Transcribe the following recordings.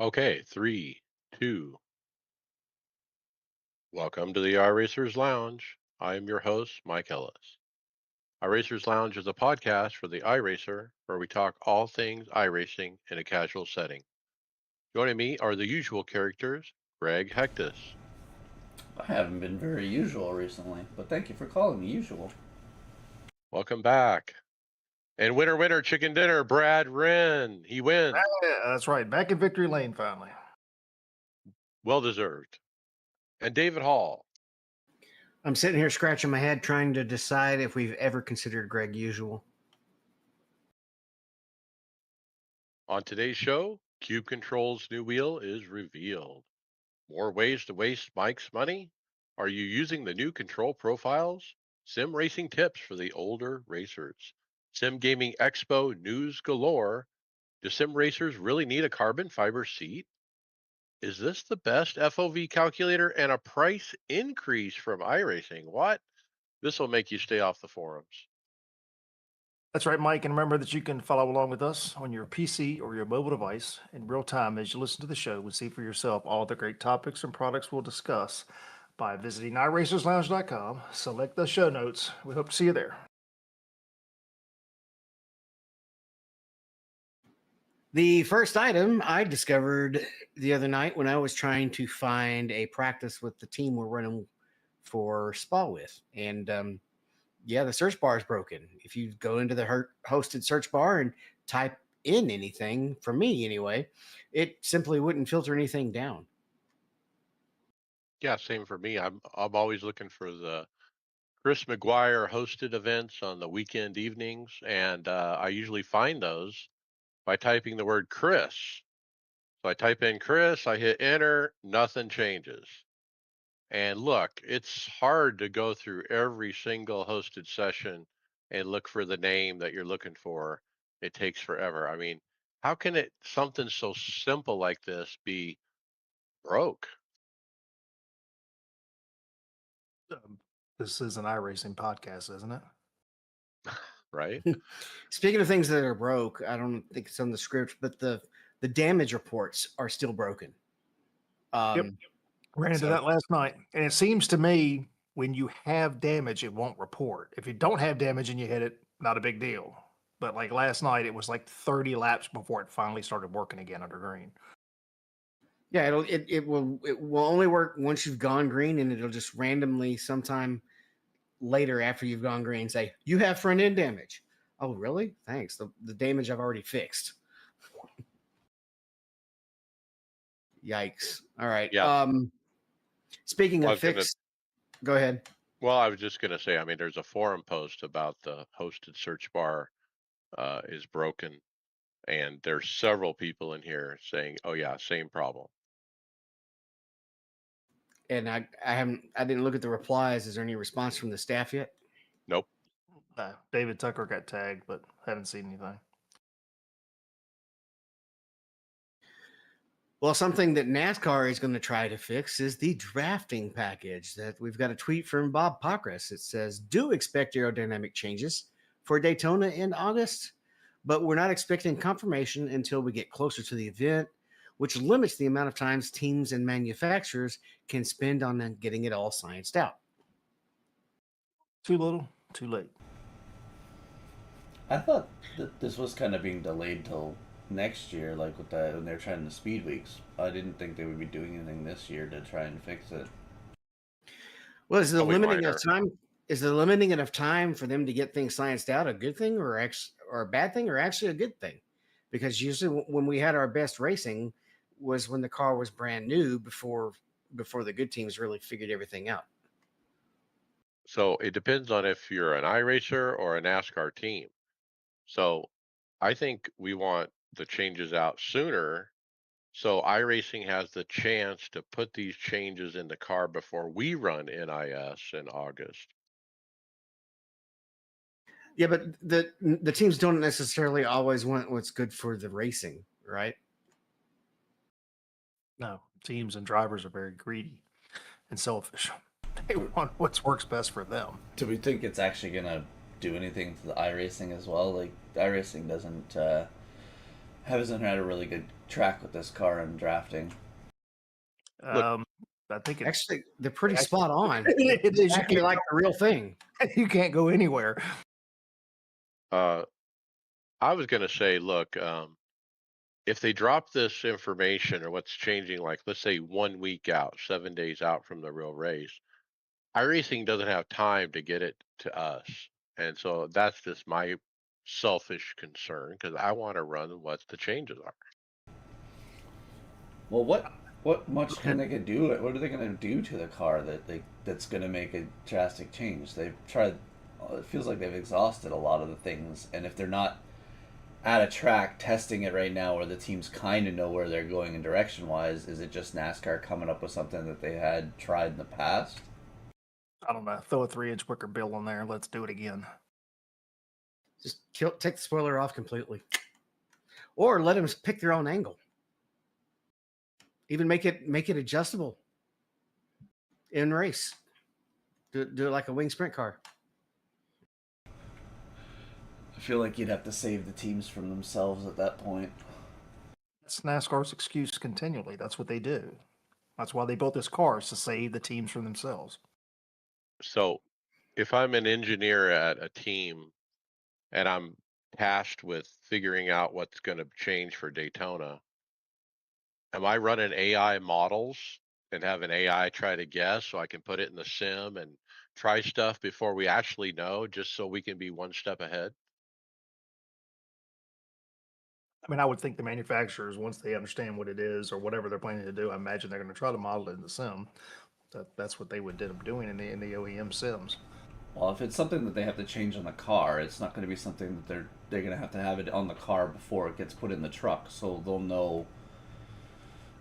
Okay, three, two. Welcome to the iRacers Lounge. I am your host, Mike Ellis. iRacers Lounge is a podcast for the iRacer where we talk all things iRacing in a casual setting. Joining me are the usual characters, Greg Hectus. I haven't been very usual recently, but thank you for calling me usual. Welcome back. And winner, winner, chicken dinner, Brad Wren. He wins. Yeah, that's right. Back in victory lane finally. Well deserved. And David Hall. I'm sitting here scratching my head trying to decide if we've ever considered Greg usual. On today's show, Cube Control's new wheel is revealed. More ways to waste Mike's money? Are you using the new control profiles? Sim racing tips for the older racers. Sim Gaming Expo news galore. Do sim racers really need a carbon fiber seat? Is this the best FOV calculator and a price increase from iRacing? What? This will make you stay off the forums. That's right, Mike. And remember that you can follow along with us on your PC or your mobile device in real time as you listen to the show and see for yourself all the great topics and products we'll discuss by visiting iRacersLounge.com. Select the show notes. We hope to see you there. The first item I discovered the other night when I was trying to find a practice with the team we're running for Spa with. And the search bar is broken. If you go into the hosted search bar and type in anything, for me anyway, it simply wouldn't filter anything down. Yeah, same for me. I'm always looking for the Chris McGuire hosted events on the weekend evenings, and I usually find those by typing the word Chris. So I type in Chris, I hit enter, nothing changes. And look, it's hard to go through every single hosted session and look for the name that you're looking for. It takes forever. I mean, how can it something so simple like this be broke? This is an iRacing podcast, isn't it? Right? Speaking of things that are broke, I don't think it's on the script, but the damage reports are still broken. Yep. Ran into that last night. And it seems to me when you have damage, it won't report. If you don't have damage and you hit it, not a big deal. But like last night, it was like 30 laps before it finally started working again under green. Yeah, it will only work once you've gone green, and it'll just randomly sometime later after you've gone green say you have front end damage. Oh, really? Thanks. The damage I've already fixed. Yikes! All right. Yeah. Speaking of fix, go ahead. Well, I was just going to say, I mean, there's a forum post about the hosted search bar is broken, and there's several people in here saying, "Oh yeah, same problem." And I didn't look at the replies. Is there any response from the staff yet? Nope. David Tucker got tagged, but haven't seen anything. Well, something that NASCAR is going to try to fix is the drafting package. That we've got a tweet from Bob Pockrass. It says, "Do expect aerodynamic changes for Daytona in August, but we're not expecting confirmation until we get closer to the event, which limits the amount of times teams and manufacturers can spend on getting it all scienced out." Too little, too late. I thought that this was kind of being delayed till next year, like with that when they're trying the speed weeks. I didn't think they would be doing anything this year to try and fix it. Well, is the limiting of time? Is the limiting enough time for them to get things scienced out a good thing, or a bad thing, or actually a good thing? Because usually when we had our best racing was when the car was brand new before the good teams really figured everything out. So it depends on if you're an iRacer or a NASCAR team. So I think we want the changes out sooner, so iRacing has the chance to put these changes in the car before we run NIS in August. Yeah, but the teams don't necessarily always want what's good for the racing, right? No, teams and drivers are very greedy and selfish. They want what works best for them. Do we think it's actually gonna do anything to the iRacing as well? Like iRacing doesn't Hasn't had a really good track with this car in drafting. Look, I think Actually, they're pretty Actually, spot on. it is. You Exactly can't, like the real thing. you can't go anywhere. I was going to say, look, if they drop this information or what's changing, like let's say 1 week out, 7 days out from the real race, iRacing doesn't have time to get it to us. And so that's just my selfish concern because I want to run what the changes are. Well, what much can they could do? What are they going to do to the car that's going to make a drastic change? They've tried. It feels like they've exhausted a lot of the things, and if they're not at a track testing it right now, where the teams kind of know where they're going in direction wise, is it just NASCAR coming up with something that they had tried in the past? I don't know. Throw a 3-inch wicker bill on there and let's do it again. Just take the spoiler off completely, or let them pick their own angle. Even make it adjustable in race. Do it like a wing sprint car. I feel like you'd have to save the teams from themselves at that point. That's NASCAR's excuse continually. That's what they do. That's why they built this car, is to save the teams from themselves. So if I'm an engineer at a team and I'm tasked with figuring out what's going to change for Daytona, am I running AI models and have an AI try to guess so I can put it in the sim and try stuff before we actually know, just so we can be one step ahead? I mean, I would think the manufacturers, once they understand what it is or whatever they're planning to do, I imagine they're going to try to model it in the sim. That's what they would end up doing in the OEM sims. Well, if it's something that they have to change on the car, it's not going to be something that they're going to have it on the car before it gets put in the truck, so they'll know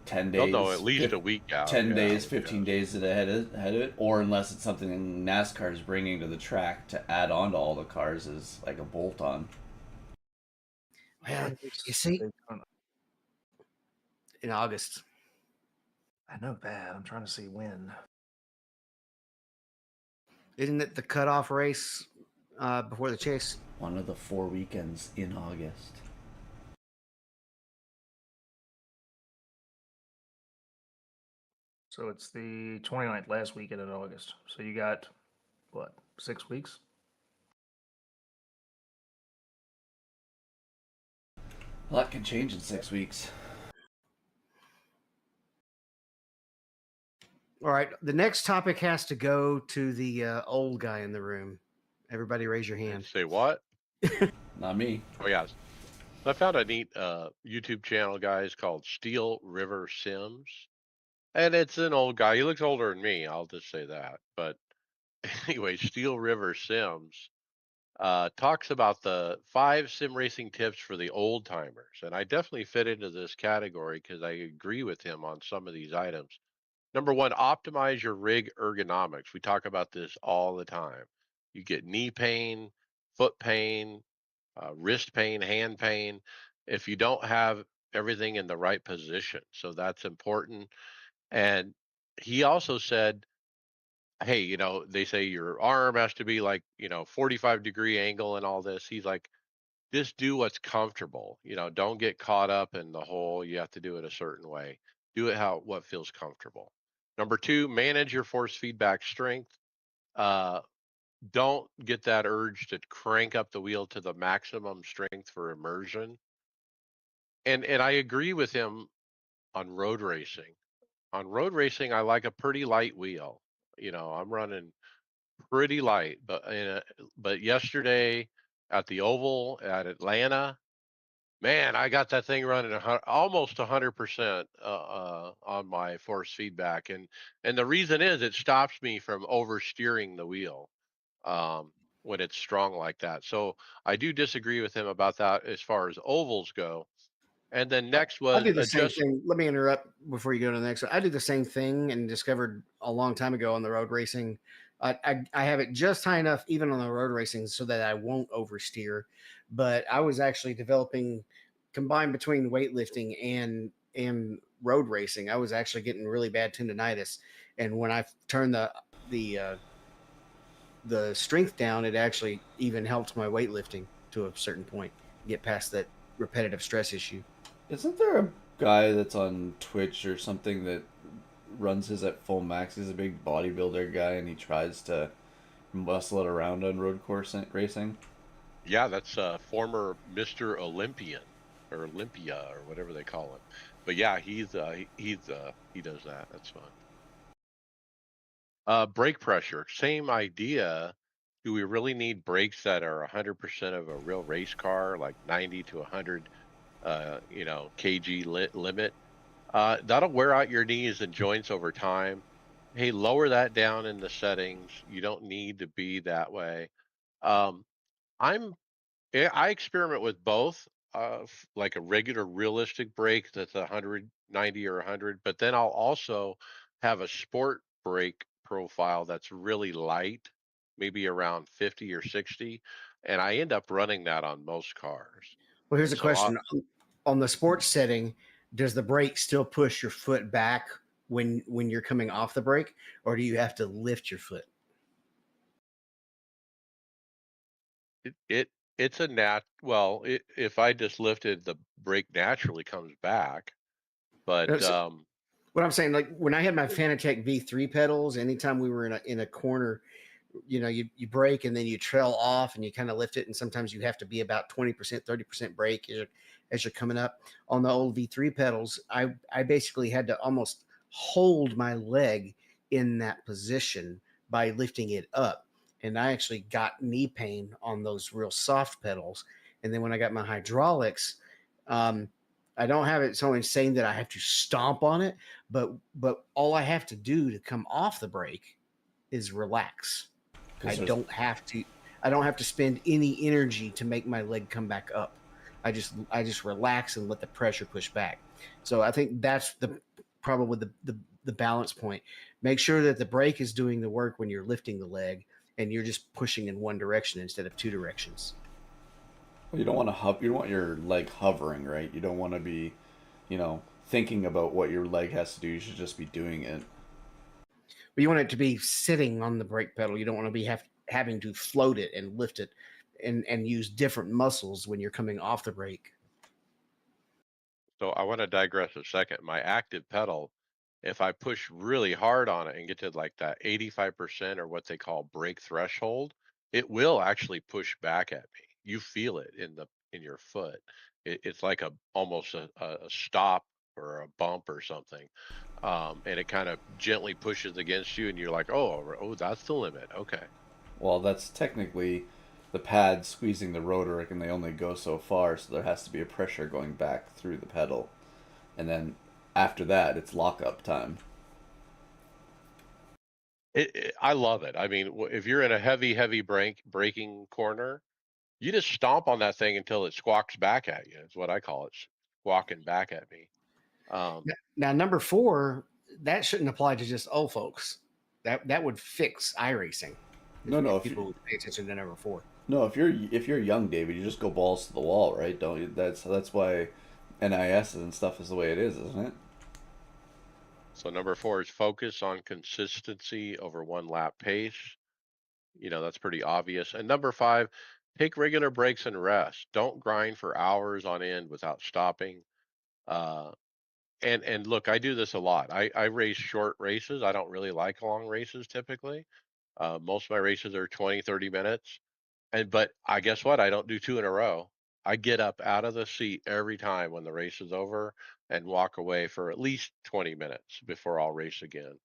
10 They'll days, know at least a week out. 10 Yeah, days, 15 days ahead of it, or unless it's something NASCAR is bringing to the track to add on to all the cars as like a bolt on. Well, you see, in August. I know that. I'm trying to see when. Isn't it the cutoff race before the chase? One of the 4 weekends in August. So it's the 29th, last weekend in August. So you got, what, 6 weeks? A lot can change in 6 weeks. All right. The next topic has to go to the old guy in the room. Everybody raise your hand. Say what? Not me. Oh, yeah. I found a neat YouTube channel, guys, called Steel River Sims. And it's an old guy. He looks older than me. I'll just say that. But anyway, Steel River Sims talks about the 5 sim racing tips for the old timers. And I definitely fit into this category because I agree with him on some of these items. Number one, optimize your rig ergonomics. We talk about this all the time. You get knee pain, foot pain, wrist pain, hand pain, if you don't have everything in the right position. So that's important. And he also said, hey, they say your arm has to be like, 45-degree angle and all this. He's like, just do what's comfortable. Don't get caught up in the whole, you have to do it a certain way. Do it what feels comfortable. Number two, manage your force feedback strength. Uh, don't get that urge to crank up the wheel to the maximum strength for immersion. And I agree with him on road racing. On road racing, I like a pretty light wheel. I'm running pretty light, but yesterday at the Oval at Atlanta, man, I got that thing running almost 100% on my force feedback, and the reason is it stops me from oversteering the wheel when it's strong like that. So I do disagree with him about that as far as ovals go. And then next I was do the same adjust. thing. Let me interrupt before you go to the next one. I do the same thing and discovered a long time ago on the road racing. I have it just high enough, even on the road racing, so that I won't oversteer. But I was actually developing combined between weightlifting and road racing. I was actually getting really bad tendonitis, and when I turned the strength down, it actually even helped my weightlifting to a certain point, get past that repetitive stress issue. Isn't there a guy that's on Twitch or something that runs his at full max? He's a big bodybuilder guy, and he tries to muscle it around on road course racing. Yeah, that's former Mr. Olympian or Olympia or whatever they call him. But yeah, he does that. That's fun. Brake pressure, same idea. Do we really need brakes that are 100% of a real race car, like 90 to 100, kg limit? That'll wear out your knees and joints over time. Hey, lower that down in the settings. You don't need to be that way. Um, I'm I experiment with both, like a regular realistic brake that's 190 or 100, but then I'll also have a sport brake profile that's really light, maybe around 50 or 60, and I end up running that on most cars. Well, here's a So question. On the sports setting, does the brake still push your foot back when you're coming off the brake, or do you have to lift your foot? it's a well, if I just lifted, the brake naturally comes back, but So what I'm saying, like when I had my Fanatec V3 pedals, anytime we were in a corner, you brake and then you trail off and you kind of lift it, and sometimes you have to be about 20%, 30% brake as you're coming up. On the old V3 pedals, I basically had to almost hold my leg in that position by lifting it up. And I actually got knee pain on those real soft pedals. And then when I got my hydraulics, um, I don't have it so insane that I have to stomp on it, but all I have to do to come off the brake is relax. I Because there's don't have to I don't have to spend any energy to make my leg come back up. I just relax and let the pressure push back. So I think that's probably the balance point. Make sure that the brake is doing the work when you're lifting the leg and you're just pushing in one direction instead of two directions. you don't want to you don't want your leg hovering, right? You don't want to be, thinking about what your leg has to do. You should just be doing it. But you want it to be sitting on the brake pedal. You don't want to be having to float it and lift it and use different muscles when you're coming off the brake. so I want to digress a second. My active pedal, if I push really hard on it and get to like that 85% or what they call brake threshold, it will actually push back at me. You feel it in your foot. It's like a almost a stop or a bump or something. And it kind of gently pushes against you and you're like, oh, that's the limit. Okay. Well, that's technically the pad squeezing the rotor, and they only go so far, so there has to be a pressure going back through the pedal. And then after that, it's lockup time. I love it. I mean, if you're in a heavy braking corner, you just stomp on that thing until it squawks back at you. Is what I call it, squawking back at me. Um, Now, number four, that shouldn't apply to just old folks. That would fix iRacing No, no, if if you, people would pay attention to number four. no, if you're young, David, you just go balls to the wall, right? Don't you? That's why NIS and stuff is the way it is, isn't it? so number four is focus on consistency over one lap pace. That's pretty obvious. And number five, take regular breaks and rest. Don't grind for hours on end without stopping. Uh, and look, I do this a lot. I race short races. I don't really like long races typically. Most of my races are 20, 30 minutes. But I guess what? I don't do two in a row. I get up out of the seat every time when the race is over and walk away for at least 20 minutes before I'll race again.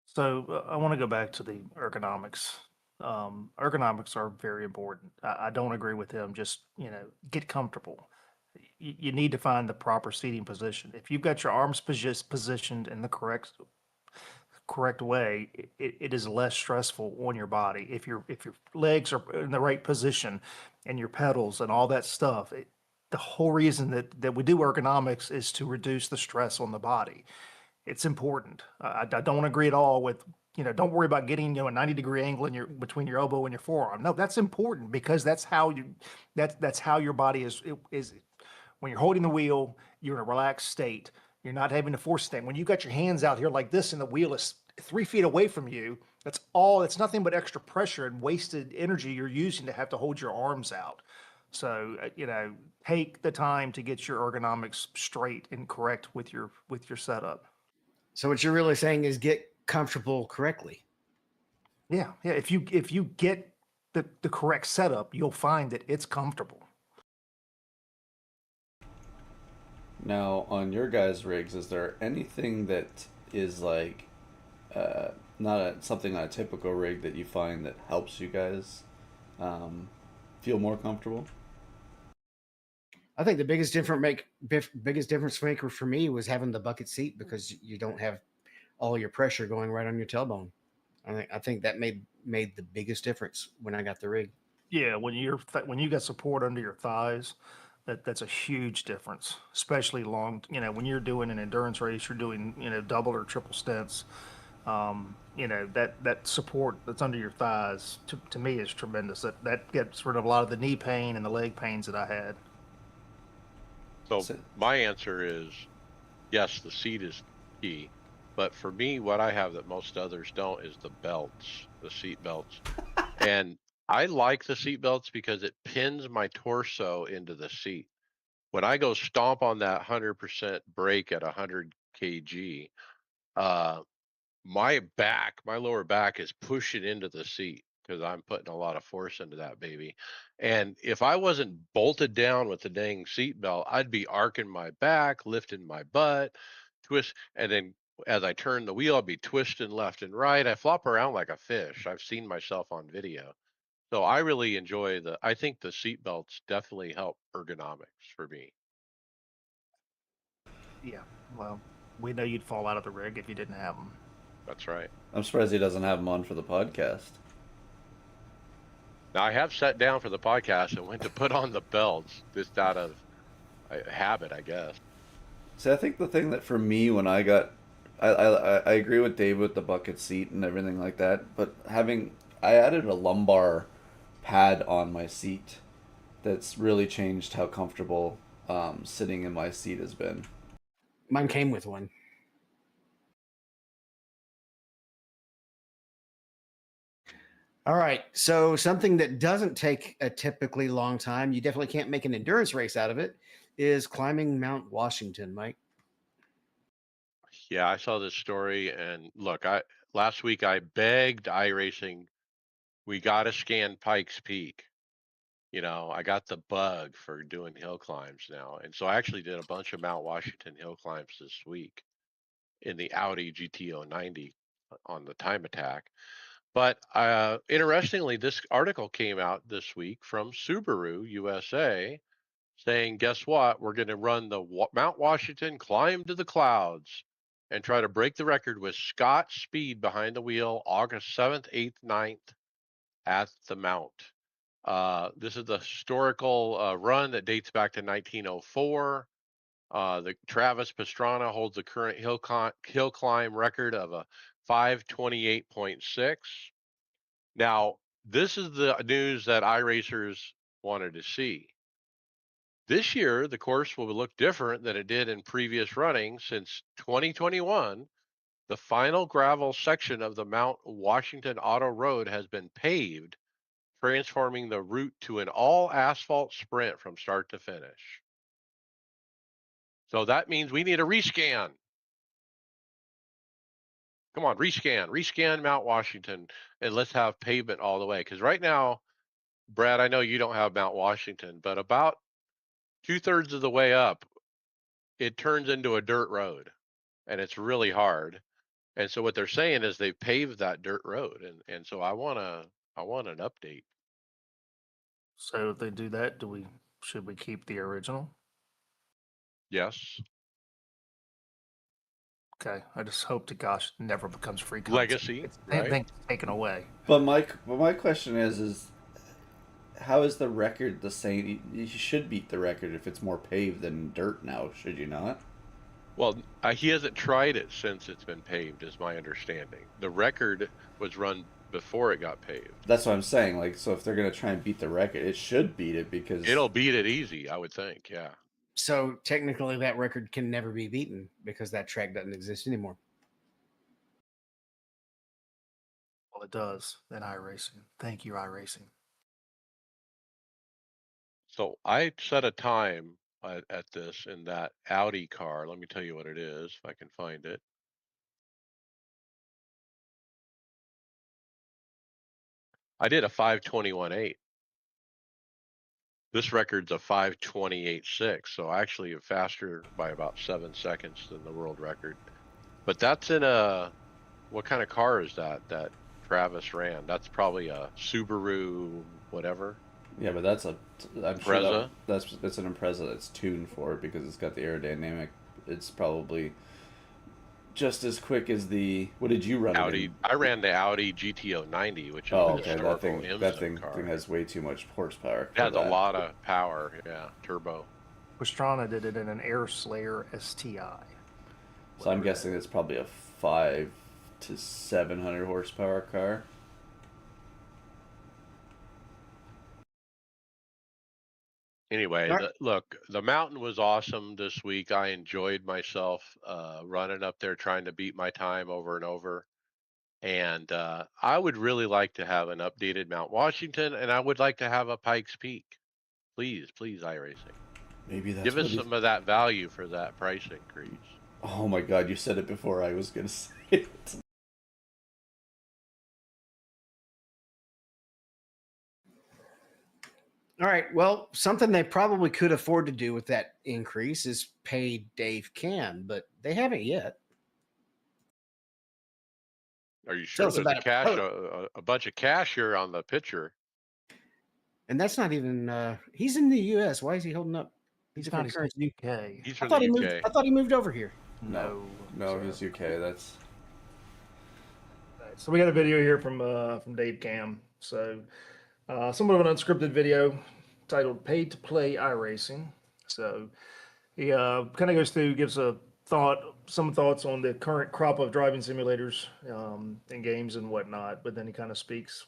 So I want to go back to the ergonomics. Ergonomics are very important. I don't agree with them. Just get comfortable. You need to find the proper seating position. If you've got your arms positioned in the correct way, it is less stressful on your body. If your legs are in the right position and your pedals and all that stuff, the whole reason that we do ergonomics is to reduce the stress on the body. It's important. I don't agree at all with, don't worry about getting, a 90-degree angle in between your elbow and your forearm. No, that's important because that's how your body is when you're holding the wheel, you're in a relaxed state. You're not having to force things. When you got your hands out here like this and the wheel is 3 feet away from you, that's nothing but extra pressure and wasted energy you're using to have to hold your arms out. So, take the time to get your ergonomics straight and correct with your setup. So what you're really saying is get comfortable correctly. Yeah, yeah. If you get the correct setup, you'll find that it's comfortable. Now, on your guys' rigs, is there anything that is like not something on a typical rig that you find that helps you guys um, feel more comfortable? I think the biggest difference maker for me was having the bucket seat because you don't have all your pressure going right on your tailbone. I think that made the biggest difference when I got the rig. Yeah, when you got support under your thighs, that's a huge difference. Especially long, when you're doing an endurance race, you're doing double or triple stints. That support that's under your thighs to me is tremendous. That gets rid of a lot of the knee pain and the leg pains that I had. So So, my answer is yes, the seat is key. But for me, what I have that most others don't is the belts, the seat belts. And I like the seat belts because it pins my torso into the seat. When I go stomp on that 100% brake at 100 kg, uh, my lower back is pushing into the seat because I'm putting a lot of force into that baby. And if I wasn't bolted down with the dang seatbelt, I'd be arcing my back, lifting my butt, twist, and then as I turn the wheel, I'd be twisting left and right. I flop around like a fish. I've seen myself on video. So I really enjoy I think the seatbelts definitely help ergonomics for me. Yeah, well, we know you'd fall out of the rig if you didn't have them. That's right. I'm surprised he doesn't have them on for the podcast. Now I have sat down for the podcast and went to put on the belts just out of habit, I guess. See, I think the thing that for me when I got, I agree with Dave with the bucket seat and everything like that, but I added a lumbar pad on my seat that's really changed how comfortable sitting in my seat has been. Mine came with one. All right. So something that doesn't take a typically long time, you definitely can't make an endurance race out of it, is climbing Mount Washington, Mike. Yeah, I saw this story and look, I last week I begged iRacing, we got to scan Pikes Peak. I got the bug for doing hill climbs now. And so I actually did a bunch of Mount Washington hill climbs this week in the Audi GTO 90 on the time attack. But interestingly, this article came out this week from Subaru USA saying, guess what? We're going to run the Mount Washington climb to the clouds and try to break the record with Scott Speed behind the wheel August 7th, 8th, 9th at the Mount. This is the historical run that dates back to 1904. The Travis Pastrana holds the current hill climb record of a 528.6. Now, this is the news that iRacers wanted to see. This year, the course will look different than it did in previous running since 2021. The final gravel section of the Mount Washington Auto Road has been paved, transforming the route to an all asphalt sprint from start to finish. So that means we need a rescan. Come on, rescan Mount Washington, and let's have pavement all the way. Because right now, Brad, I know you don't have Mount Washington, but about 2/3 of the way up, it turns into a dirt road, and it's really hard. And so what they're saying is they've paved that dirt road, and so I want an update. So if they do that, should we keep the original? Yes, Okay, I just hope to gosh it never becomes free content. legacy, It's right? anything taken away. But my question is how is the record the same? You should beat the record if it's more paved than dirt now, should you not? Well, he hasn't tried it since it's been paved, is my understanding. The record was run before it got paved. That's what I'm saying. Like, so if they're gonna try and beat the record, it should beat it because It'll beat it easy, I would think. Yeah. So technically, that record can never be beaten because that track doesn't exist anymore. Well, it does in iRacing. Thank you, iRacing. So I set a time at this in that Audi car. Let me tell you what it is if I can find it. I did a 5:21.8. This record's a 5:28.6, so actually faster by about 7 seconds than the world record. But that's in a what kind of car is that that Travis ran? That's probably a Subaru, whatever, Yeah, but that's a. I'm sure Impreza. that's an Impreza that's tuned for it because it's got the aerodynamic. It's probably just as quick as the. What did you run it in? Audi. I ran the Audi GTO 90, which is a Oh, okay. That historical thing. That IMSA thing car. has way too much horsepower It for has a that. lot of power. Yeah, turbo. Pastrana did it in an Air Slayer STI. So I'm Whatever that guessing it's probably a 5 to 700 horsepower car. Anyway, All right. look, the mountain was awesome this week. I enjoyed myself running up there trying to beat my time over and over. And I would really like to have an updated Mount Washington, and I would like to have a Pikes Peak. Please, please, iRacing. Maybe that's Give us what he. some of that value for that price increase. Oh my God! You said it before I was gonna say it. All right. Well, something they probably could afford to do with that increase is pay Dave Can, but they haven't yet. Are you Tell sure? us There's a about it. cash, Oh, a bunch of cash here on the picture. and that's not even. He's in the U.S. Why is he holding up He's not. different He's from currency? UK. He's I from the thought he moved. UK. I thought he moved over here. No, No, no, sir. he's UK. That's. So we got a video here from Dave Cam. So somewhat of an unscripted video titled "Paid to Play iRacing." So he kind of goes through, gives some thoughts on the current crop of driving simulators and games and whatnot. But then he kind of speaks,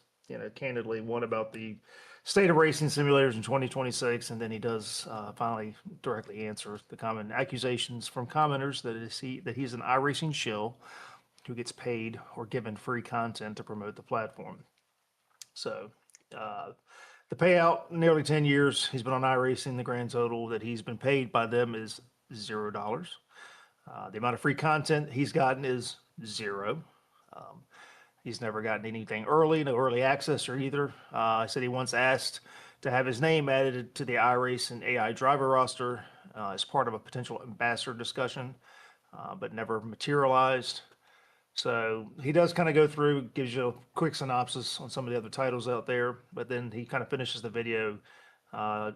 candidly, one about the state of racing simulators in 2026, and then he does finally directly answer the common accusations from commenters that he's an iRacing shill who gets paid or given free content to promote the platform. So uh, the payout, nearly 10 years he's been on iRacing, the grand total that he's been paid by them is $0. The amount of free content he's gotten is zero. Um, he's never gotten anything early, no early access or either. I said he once asked to have his name added to the iRacing AI driver roster as part of a potential ambassador discussion, but never materialized. So he does kind of go through, gives you a quick synopsis on some of the other titles out there, but then he kind of finishes the video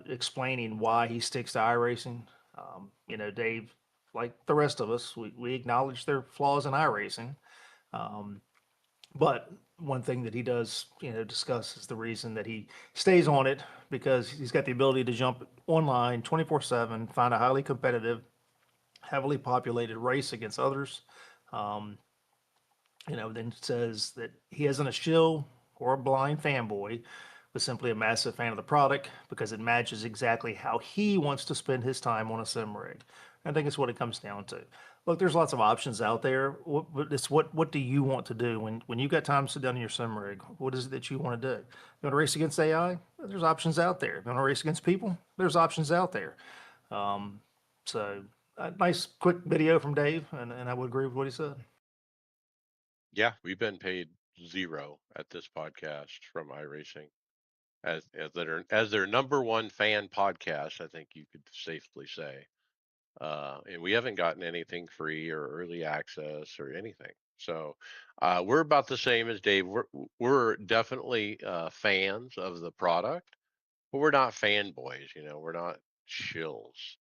explaining why he sticks to iRacing. Dave, like the rest of us, we acknowledge their flaws in iRacing. Um, but one thing that he does, discuss is the reason that he stays on it because he's got the ability to jump online 24/7, find a highly competitive, heavily populated race against others. Um, then says that he isn't a shill or a blind fanboy, but simply a massive fan of the product because it matches exactly how he wants to spend his time on a sim rig. I think it's what it comes down to. Look, there's lots of options out there. What do you want to do when you got time to sit down in your sim rig? What is it that you want to do? You want to race against AI? There's options out there. You want to race against people? There's options out there. Um, so, a nice quick video from Dave, and I would agree with what he said. Yeah, we've been paid zero at this podcast from iRacing as their number one fan podcast. I think you could safely say, and we haven't gotten anything free or early access or anything. So we're about the same as Dave. We're definitely fans of the product, but we're not fanboys. We're not shills.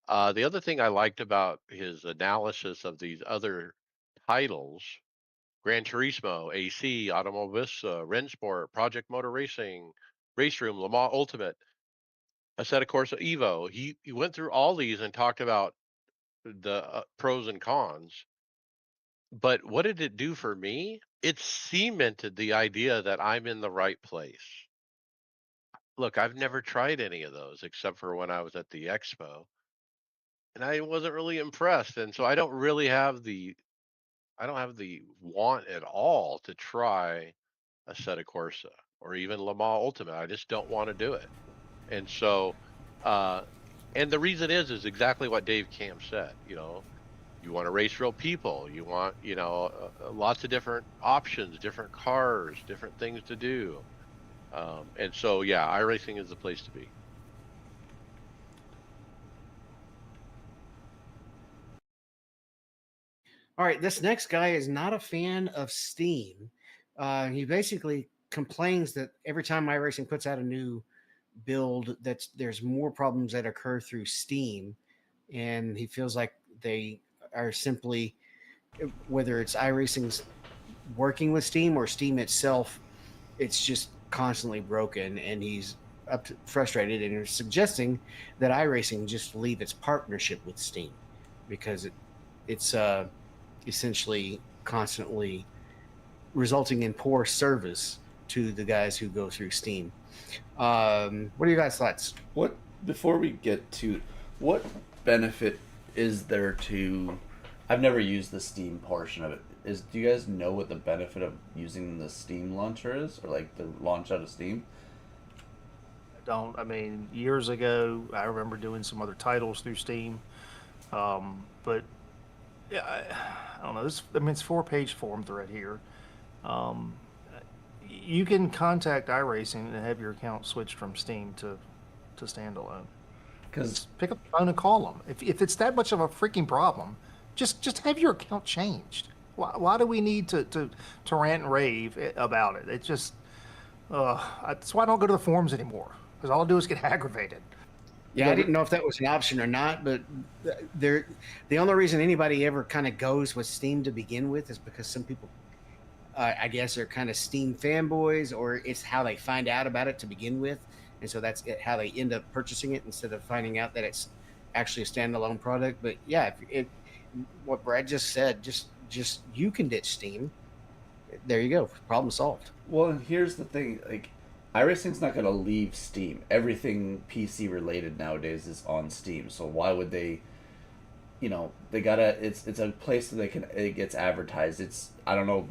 The other thing I liked about his analysis of these other titles, Gran Turismo, AC, Automobista, Rennsport, Project Motor Racing, Race Room, Le Mans Ultimate, Assetto Corsa Evo. He went through all these and talked about the pros and cons. But what did it do for me? It cemented the idea that I'm in the right place. Look, I've never tried any of those except for when I was at the expo, and I wasn't really impressed. And so I don't have the want at all to try Assetto Corsa or even Le Mans Ultimate. I just don't want to do it. And so Uh, and the reason is exactly what Dave Camp said. You want to race real people. You want, lots of different options, different cars, different things to do. And so, yeah, iRacing is the place to be. All right, this next guy is not a fan of Steam. He basically complains that every time iRacing puts out a new build, that there's more problems that occur through Steam, and he feels like they are simply, whether it's iRacing's working with Steam or Steam itself, it's just constantly broken, and he's frustrated and is suggesting that iRacing just leave its partnership with Steam because it's essentially constantly resulting in poor service to the guys who go through Steam. What are you guys' thoughts? What before we get to what benefit is there to? I've never used the Steam portion of it. Do you guys know what the benefit of using the Steam launcher is, or like the launch out of Steam? Don't. I mean, years ago, I remember doing some other titles through Steam. But yeah, I don't know. I mean, it's 4-page forum thread here. Um, you can contact iRacing and have your account switched from Steam to standalone. Because Just pick up the phone and call them. If it's that much of a freaking problem, just have your account changed. Why do we need to rant and rave about it? It just that's why I don't go to the forums anymore, because all I do is get aggravated. Yeah, I didn't know if that was an option or not, but there, the only reason anybody ever kind of goes with Steam to begin with is because some people, I guess, are kind of Steam fanboys, or it's how they find out about it to begin with, and so that's how they end up purchasing it instead of finding out that it's actually a standalone product. But yeah, if it, what Brad just said, just you can ditch Steam. There you go, problem solved. well, and here's the thing: like, iRacing's not gonna leave Steam. Everything PC related nowadays is on Steam. So why would they? They gotta. It's a place that it gets advertised. It's I don't know.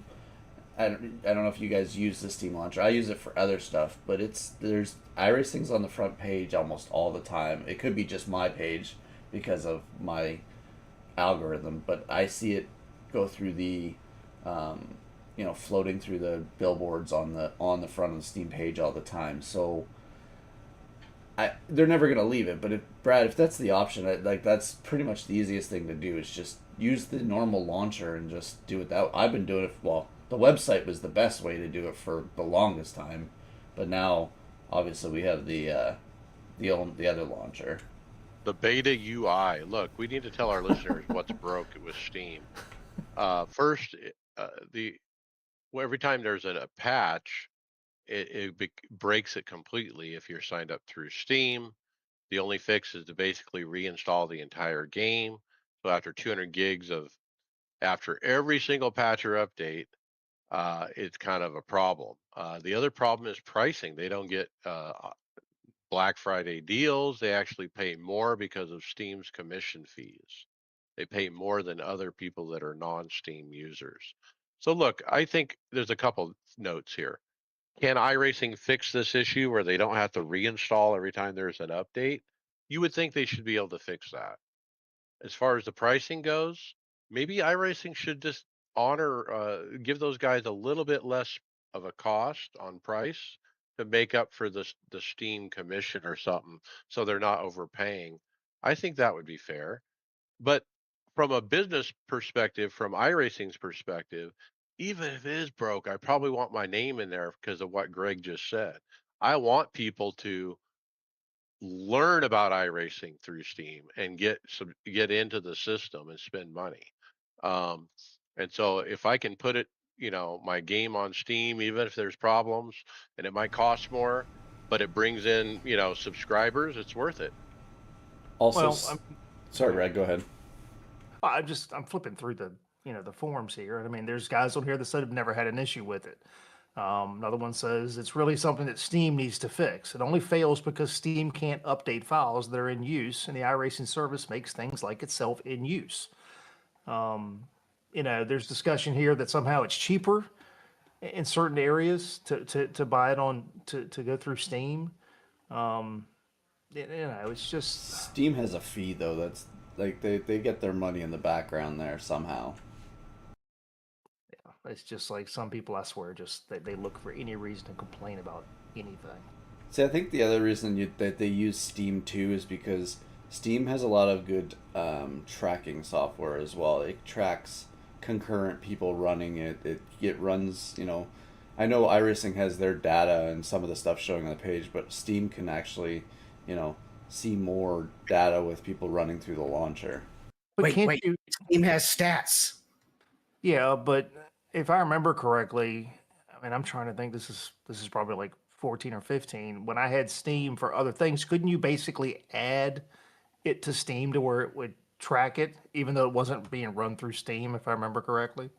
I don't know if you guys use the Steam launcher. I use it for other stuff, but there's iRacing's on the front page almost all the time. It could be just my page because of my algorithm, but I see it go through um, floating through the billboards on the front of the Steam page all the time. So they're never gonna leave it. But if that's the option, that's pretty much the easiest thing to do is just use the normal launcher and just do it that. I've been doing it. Well, the website was the best way to do it for the longest time, but now obviously we have the other launcher. The beta UI. Look, we need to tell our listeners what's broke with Steam. First, the every time there's a patch, it breaks it completely if you're signed up through Steam. The only fix is to basically reinstall the entire game. So after 200 gigs after every single patch or update, it's kind of a problem. The other problem is pricing. They don't get Black Friday deals. They actually pay more because of Steam's commission fees. They pay more than other people that are non-Steam users. So look, I think there's a couple notes here. Can iRacing fix this issue where they don't have to reinstall every time there's an update? You would think they should be able to fix that. As far as the pricing goes, maybe iRacing should just give those guys a little bit less of a cost on price to make up for the Steam commission or something, so they're not overpaying. I think that would be fair. But from a business perspective, from iRacing's perspective, even if it is broke, I probably want my name in there because of what Greg just said. I want people to learn about iRacing through Steam and get into the system and spend money. Um, and so if I can put my game on Steam, even if there's problems and it might cost more, but it brings in, subscribers, it's worth it. Also, Well, go sorry, ahead. Brad, go ahead. I'm flipping through the forums here, and I mean, there's guys on here that said have never had an issue with it. Another one says it's really something that Steam needs to fix. It only fails because Steam can't update files that are in use, and the iRacing service makes things like itself in use. There's discussion here that somehow it's cheaper in certain areas to buy it to go through Steam. It's just Steam has a fee though. That's like they get their money in the background there somehow. it's just like some people, I swear, just they look for any reason to complain about anything. See, I think the other reason that they use Steam too is because Steam has a lot of good tracking software as well. It tracks concurrent people running it. It runs, I know iRacing has their data and some of the stuff showing on the page, but Steam can actually, you know, see more data with people running through the launcher. But Wait, can't wait. you? Steam has stats. Yeah, but if I remember correctly, I mean, I'm trying to think. This is probably like 14 or 15. When I had Steam for other things, couldn't you basically add it to Steam to where it would track it, even though it wasn't being run through Steam, if I remember correctly?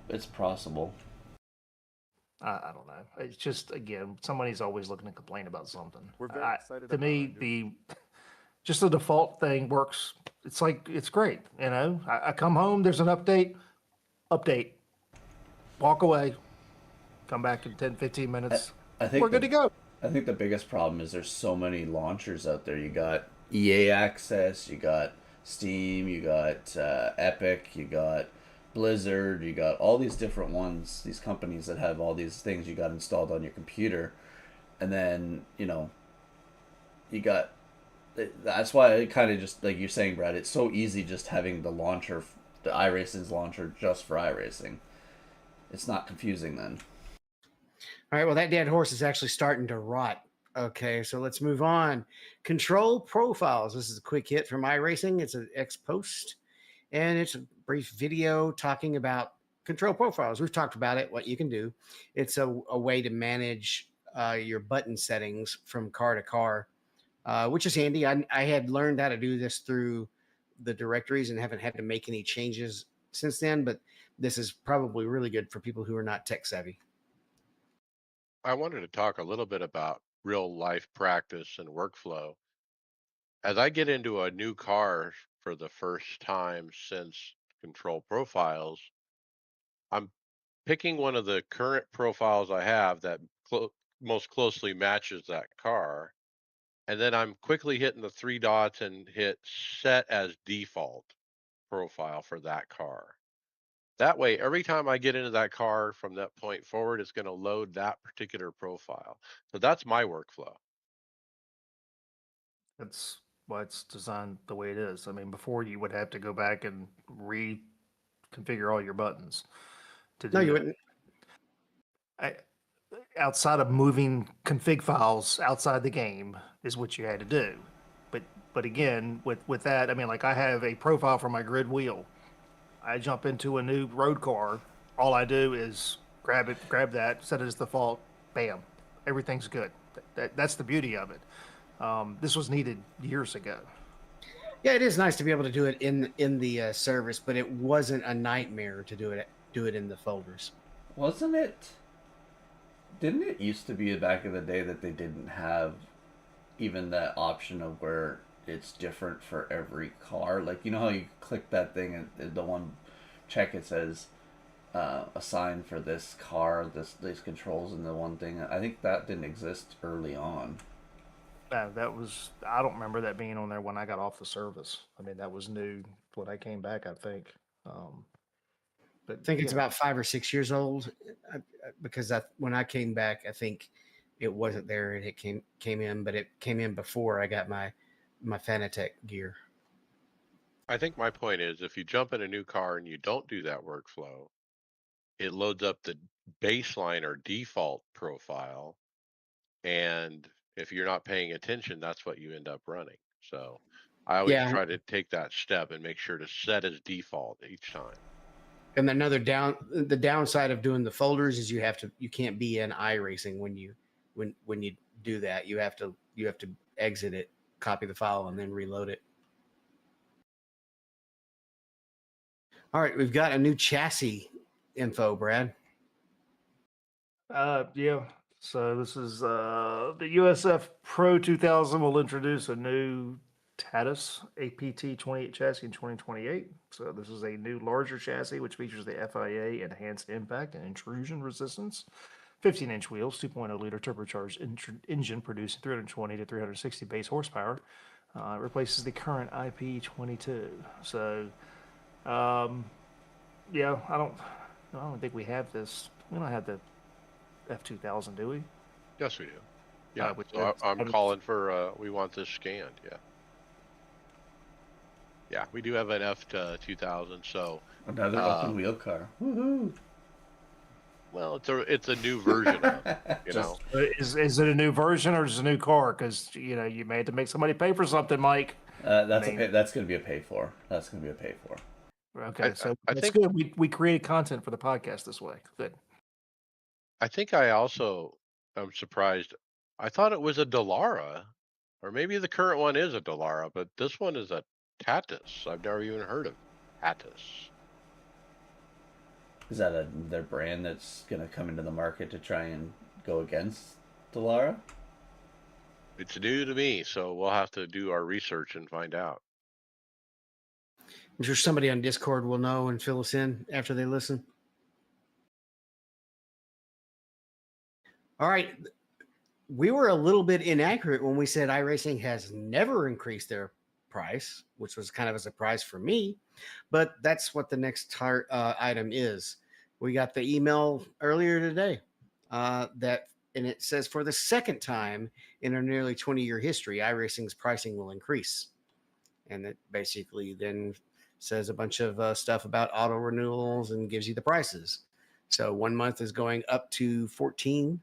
It's possible. I don't know. It's just again, somebody's always looking to complain about something. We're very excited To about me, our new- the just the default thing works. It's like it's great. I come home, there's an update, walk away, come back in 10, 15 minutes. I think We're good to go. I think the biggest problem is there's so many launchers out there. You got EA Access, you got Steam, you got Epic, you got Blizzard, you got all these different ones, these companies that have all these things you got installed on your computer. And then, you got that's why I kind of just like you're saying, Brad, it's so easy just having the launcher, the iRacing's launcher just for iRacing. It's not confusing then. All right, well, that dead horse is actually starting to rot. Okay, so let's move on. Control profiles. This is a quick hit from iRacing. It's an ex post, and it's a brief video talking about control profiles. We've talked about it, what you can do. It's a way to manage your button settings from car to car, which is handy. I had learned how to do this through the directories and haven't had to make any changes since then, but this is probably really good for people who are not tech savvy. I wanted to talk a little bit about real life practice and workflow. As I get into a new car for the first time since control profiles, I'm picking one of the current profiles I have that most closely matches that car. And then I'm quickly hitting the three dots and hit set as default profile for that car. That way, every time I get into that car from that point forward, it's going to load that particular profile. So that's my workflow. That's why it's designed the way it is. I mean, before you would have to go back and reconfigure all your buttons to No, do you that. wouldn't. I, outside of moving config files outside the game is what you had to do. But again, with that, I mean, like I have a profile for my grid wheel. I jump into a new road car. All I do is grab that, set it as default, bam, everything's good. That's the beauty of it. This was needed years ago. Yeah, it is nice to be able to do it in the service, but it wasn't a nightmare to do it in the folders. Wasn't it? Didn't it used to be back in the day that they didn't have even that option of where it's different for every car? Like, you know how you click that thing and the one check it says assign for this car, these controls, and the one thing. I think that didn't exist early on. That was I don't remember that being on there when I got off the service. I mean, that was new when I came back, I think. But I think it's yeah, about 5 or 6 years old because when I came back, I think it wasn't there and it came in, but it came in before I got my Fanatec gear. I think my point is if you jump in a new car and you don't do that workflow, it loads up the baseline or default profile. And if you're not paying attention, that's what you end up running. So I always Yeah, try to take that step and make sure to set as default each time. and the downside of doing the folders is you can't be in iRacing when you do that. You have to exit it, copy the file, and then reload it. All right, we've got a new chassis info, Brad. yeah. So this is the USF Pro 2000 will introduce a new Tatus APT 28 chassis in 2028. So this is a new larger chassis which features the FIA enhanced impact and intrusion resistance. 15-inch wheels, 2.0 liter turbocharged engine producing 320 to 360 base horsepower. It replaces the current IP22. So, yeah, I don't think we have this. We don't have the F2000, do we? Yes, we do. Yeah. With So I'm the- calling for. We want this scanned. Yeah. Yeah, we do have an F2000. So, Another open wheel car. Woohoo! well, it's a new version of. You Just know. Is it a new version or is it a new car? Because you may have to make somebody pay for something, Mike. that's I mean- that's going to be a pay for. That's going to be a pay for. Okay, so I that's think good. We created content for the podcast this way. Good. I also am surprised. I thought it was a Dallara, or maybe the current one is a Dallara, but this one is a Tatus. I've never even heard of Tatus. Is that their brand that's going to come into the market to try and go against Dallara? It's new to me, so we'll have to do our research and find out. I'm sure somebody on Discord will know and fill us in after they listen. All right. We were a little bit inaccurate when we said iRacing has never increased their price, which was kind of a surprise for me. But that's what the next item is. We got the email earlier today and it says for the second time in our nearly 20-year history, iRacing's pricing will increase. And it basically then says a bunch of stuff about auto renewals and gives you the prices. So 1 month is going up to 14.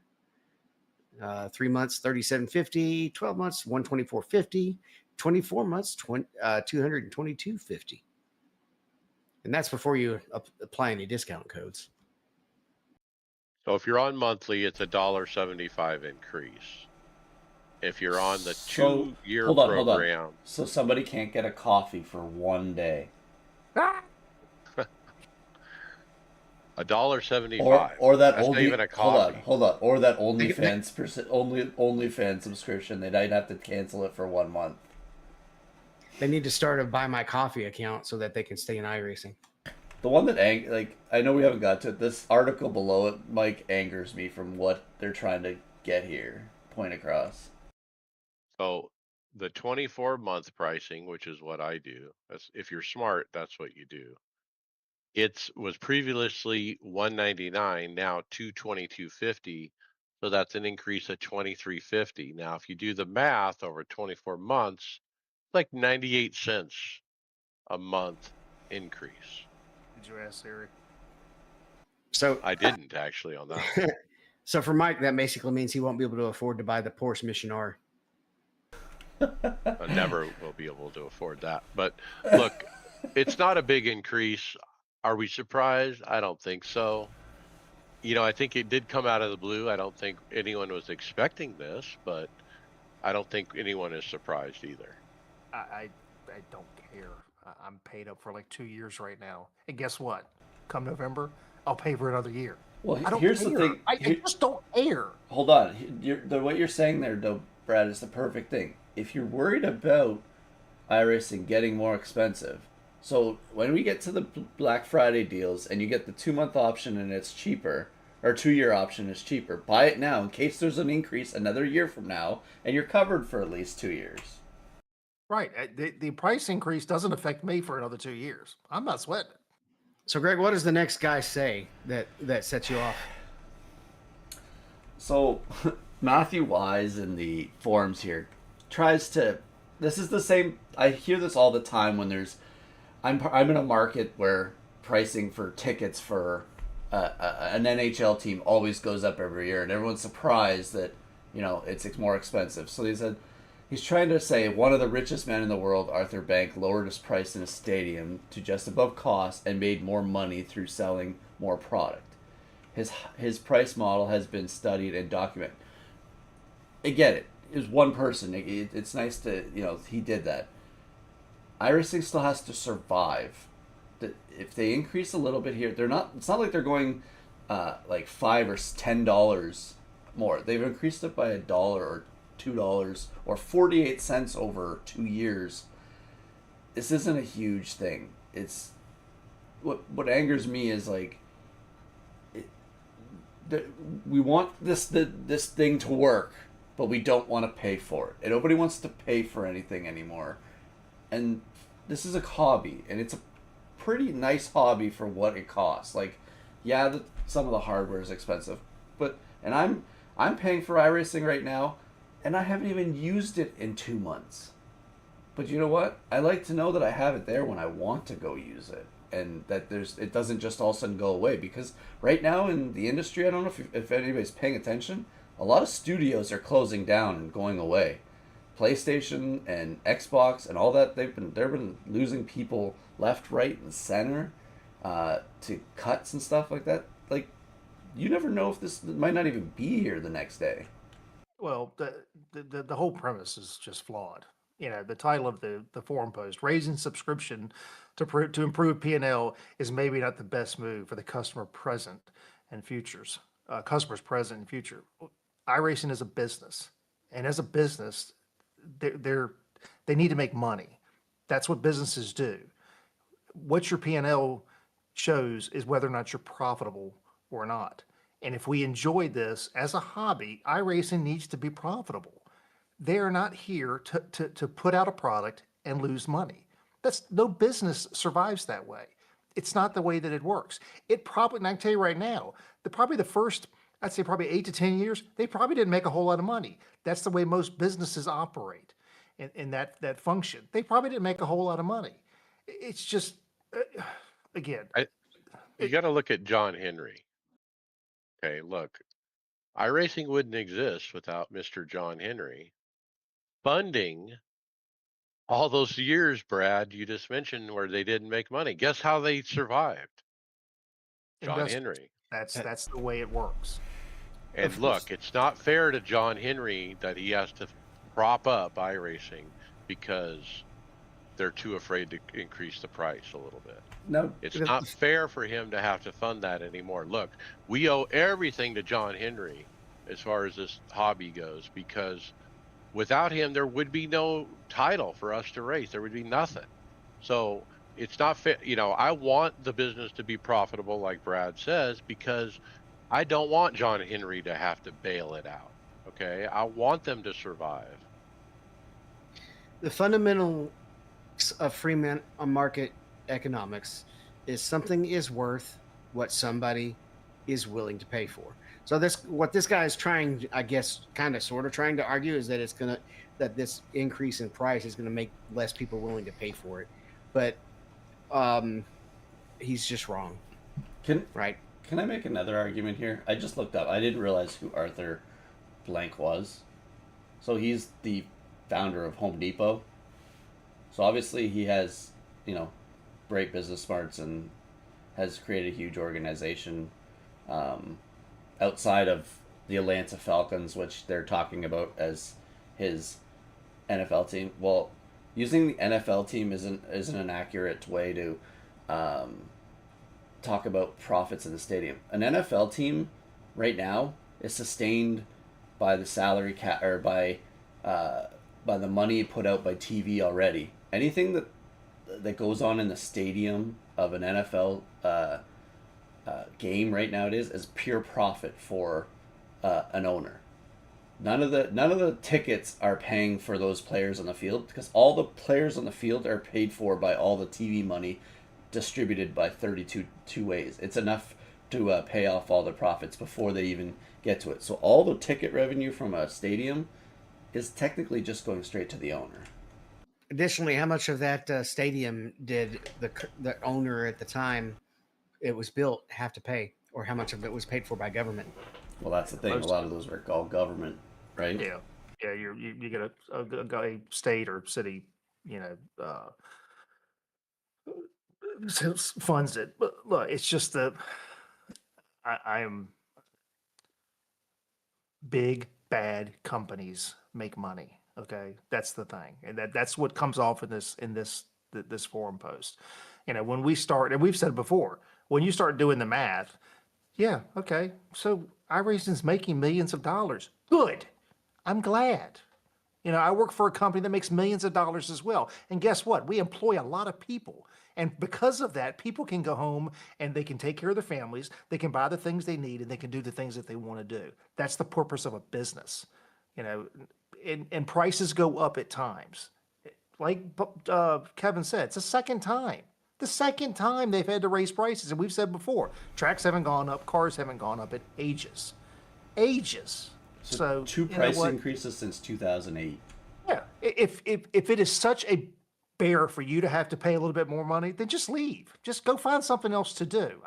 3 months 37.50, 12 months 124.50, 24 months 222.50, and that's before you apply any discount codes. So if you're on monthly, it's $1.75 increase. If you're on the So, 2-year hold on. program, So somebody can't get a coffee for 1 day. $1.75. Or that That's not even a coffee. hold on. Or that OnlyFans subscription. They might have to cancel it for 1 month. They need to start a buy my coffee account so that they can stay in iRacing. The one that I know we haven't got to it. This article below it, Mike, angers me from what they're trying to get here, point across. So the 24-month pricing, which is what I do, if you're smart, that's what you do. It was previously $199, now $222.50, so that's an increase of $23.50. Now, if you do the math over 24 months, it's like 98 cents a month increase. Did you ask Siri? So I didn't actually on that. so for Mike, that basically means he won't be able to afford to buy the Porsche Mission R. I never will be able to afford that. But look, it's not a big increase. Are we surprised? I don't think so. I think it did come out of the blue. I don't think anyone was expecting this, but I don't think anyone is surprised either. I don't care. I'm paid up for like 2 years right now, and guess what? Come November, I'll pay for another year. Well, I don't here's care. the thing. I just don't care. Hold on. What you're saying there, though, Brad, is the perfect thing. If you're worried about iRacing getting more expensive, so when we get to the Black Friday deals and you get the 2-month option and it's cheaper, or 2-year option is cheaper, buy it now in case there's an increase another year from now, and you're covered for at least 2 years. Right. The price increase doesn't affect me for another 2 years. I'm not sweating it. So Greg, what does the next guy say that sets you off? So Matthew Wise in the forums here tries to. This is the same. I hear this all the time when there's. I'm in a market where pricing for tickets for an NHL team always goes up every year, and everyone's surprised that it's more expensive. So he said he's trying to say one of the richest men in the world, Arthur Bank, lowered his price in a stadium to just above cost and made more money through selling more product. His price model has been studied and documented. I get it. It was one person. It's nice to he did that. iRacing still has to survive. If they increase a little bit here, they're not. It's not like they're going like $5 or $10 more. They've increased it by $1 or $2 or 48 cents over 2 years. This isn't a huge thing. It's what angers me is like th- we want this thing to work, but we don't want to pay for it. And nobody wants to pay for anything anymore. And this is a hobby, and it's a pretty nice hobby for what it costs. Like, yeah, some of the hardware is expensive, but and I'm paying for iRacing right now, and I haven't even used it in 2 months. But you know what? I like to know that I have it there when I want to go use it, and that it doesn't just all of a sudden go away. Because right now in the industry, I don't know if anybody's paying attention. A lot of studios are closing down and going away. PlayStation and Xbox and all that they've been losing people left, right, and center to cuts and stuff like that. Like, you never know if this might not even be here the next day. Well, the whole premise is just flawed. The title of the forum post, raising subscription to improve P&L is maybe not the best move for the customers present and future. iRacing is a business, and as a business, they're they need to make money. That's what businesses do. What your P&L shows is whether or not you're profitable or not. And if we enjoy this as a hobby, iRacing needs to be profitable. They are not here to put out a product and lose money. That's no business survives that way. It's not the way that it works. It probably, and I can tell you right now, probably the first, I'd say probably 8 to 10 years, they probably didn't make a whole lot of money. That's the way most businesses operate in that function. They probably didn't make a whole lot of money. It's just, again, I, you it, got to look at John Henry. Okay, look, iRacing wouldn't exist without Mr. John Henry funding all those years, Brad, you just mentioned where they didn't make money. Guess how they survived? John investors. Henry. That's Uh, that's the way it works. And look, it's not fair to John Henry that he has to prop up iRacing because they're too afraid to increase the price a little bit. No, It's not fair for him to have to fund that anymore. Look, we owe everything to John Henry as far as this hobby goes because without him, there would be no title for us to race. There would be nothing. So it's not fair. I want the business to be profitable, like Brad says, because I don't want John Henry to have to bail it out. Okay. I want them to survive. The fundamental of market economics is something is worth what somebody is willing to pay for. So what this guy is trying, I guess, kind of sort of trying to argue is that that this increase in price is gonna make less people willing to pay for it. But um, he's just wrong, can right? can I make another argument here? I just looked up. I didn't realize who Arthur Blank was. So he's the founder of Home Depot. So obviously he has, you know, great business smarts and has created a huge organization um, outside of the Atlanta Falcons, which they're talking about as his NFL team. Well, using the NFL team isn't an accurate way to um, talk about profits in the stadium. An NFL team right now is sustained by the salary cap or by the money put out by TV already. Anything that goes on in the stadium of an NFL game right now is pure profit for an owner. None of the tickets are paying for those players on the field because all the players on the field are paid for by all the TV money distributed by 32 two ways. It's enough to pay off all the profits before they even get to it. So all the ticket revenue from a stadium is technically just going straight to the owner. Additionally, how much of that stadium did the owner at the time it was built have to pay, or how much of it was paid for by government? Well, that's the thing. A Most, lot of those are all government, right? yeah, yeah. You get a state or city, funds it. But look, it's just that I am big bad companies make money. Okay, that's the thing, and that's what comes off in this forum post. When we start, and we've said before, when you start doing the math, yeah, okay, so iRacing's making millions of dollars. Good, I'm glad. I work for a company that makes millions of dollars as well. And guess what? We employ a lot of people. And because of that, people can go home and they can take care of their families, they can buy the things they need, and they can do the things that they want to do. That's the purpose of a business, you know, and prices go up at times. Like Kevin said, it's the second time. The second time they've had to raise prices. And we've said before, tracks haven't gone up, cars haven't gone up in ages. Ages. So So, two you know price what? increases since 2008. Yeah. If it is such a bear for you to have to pay a little bit more money, then just leave. Just go find something else to do.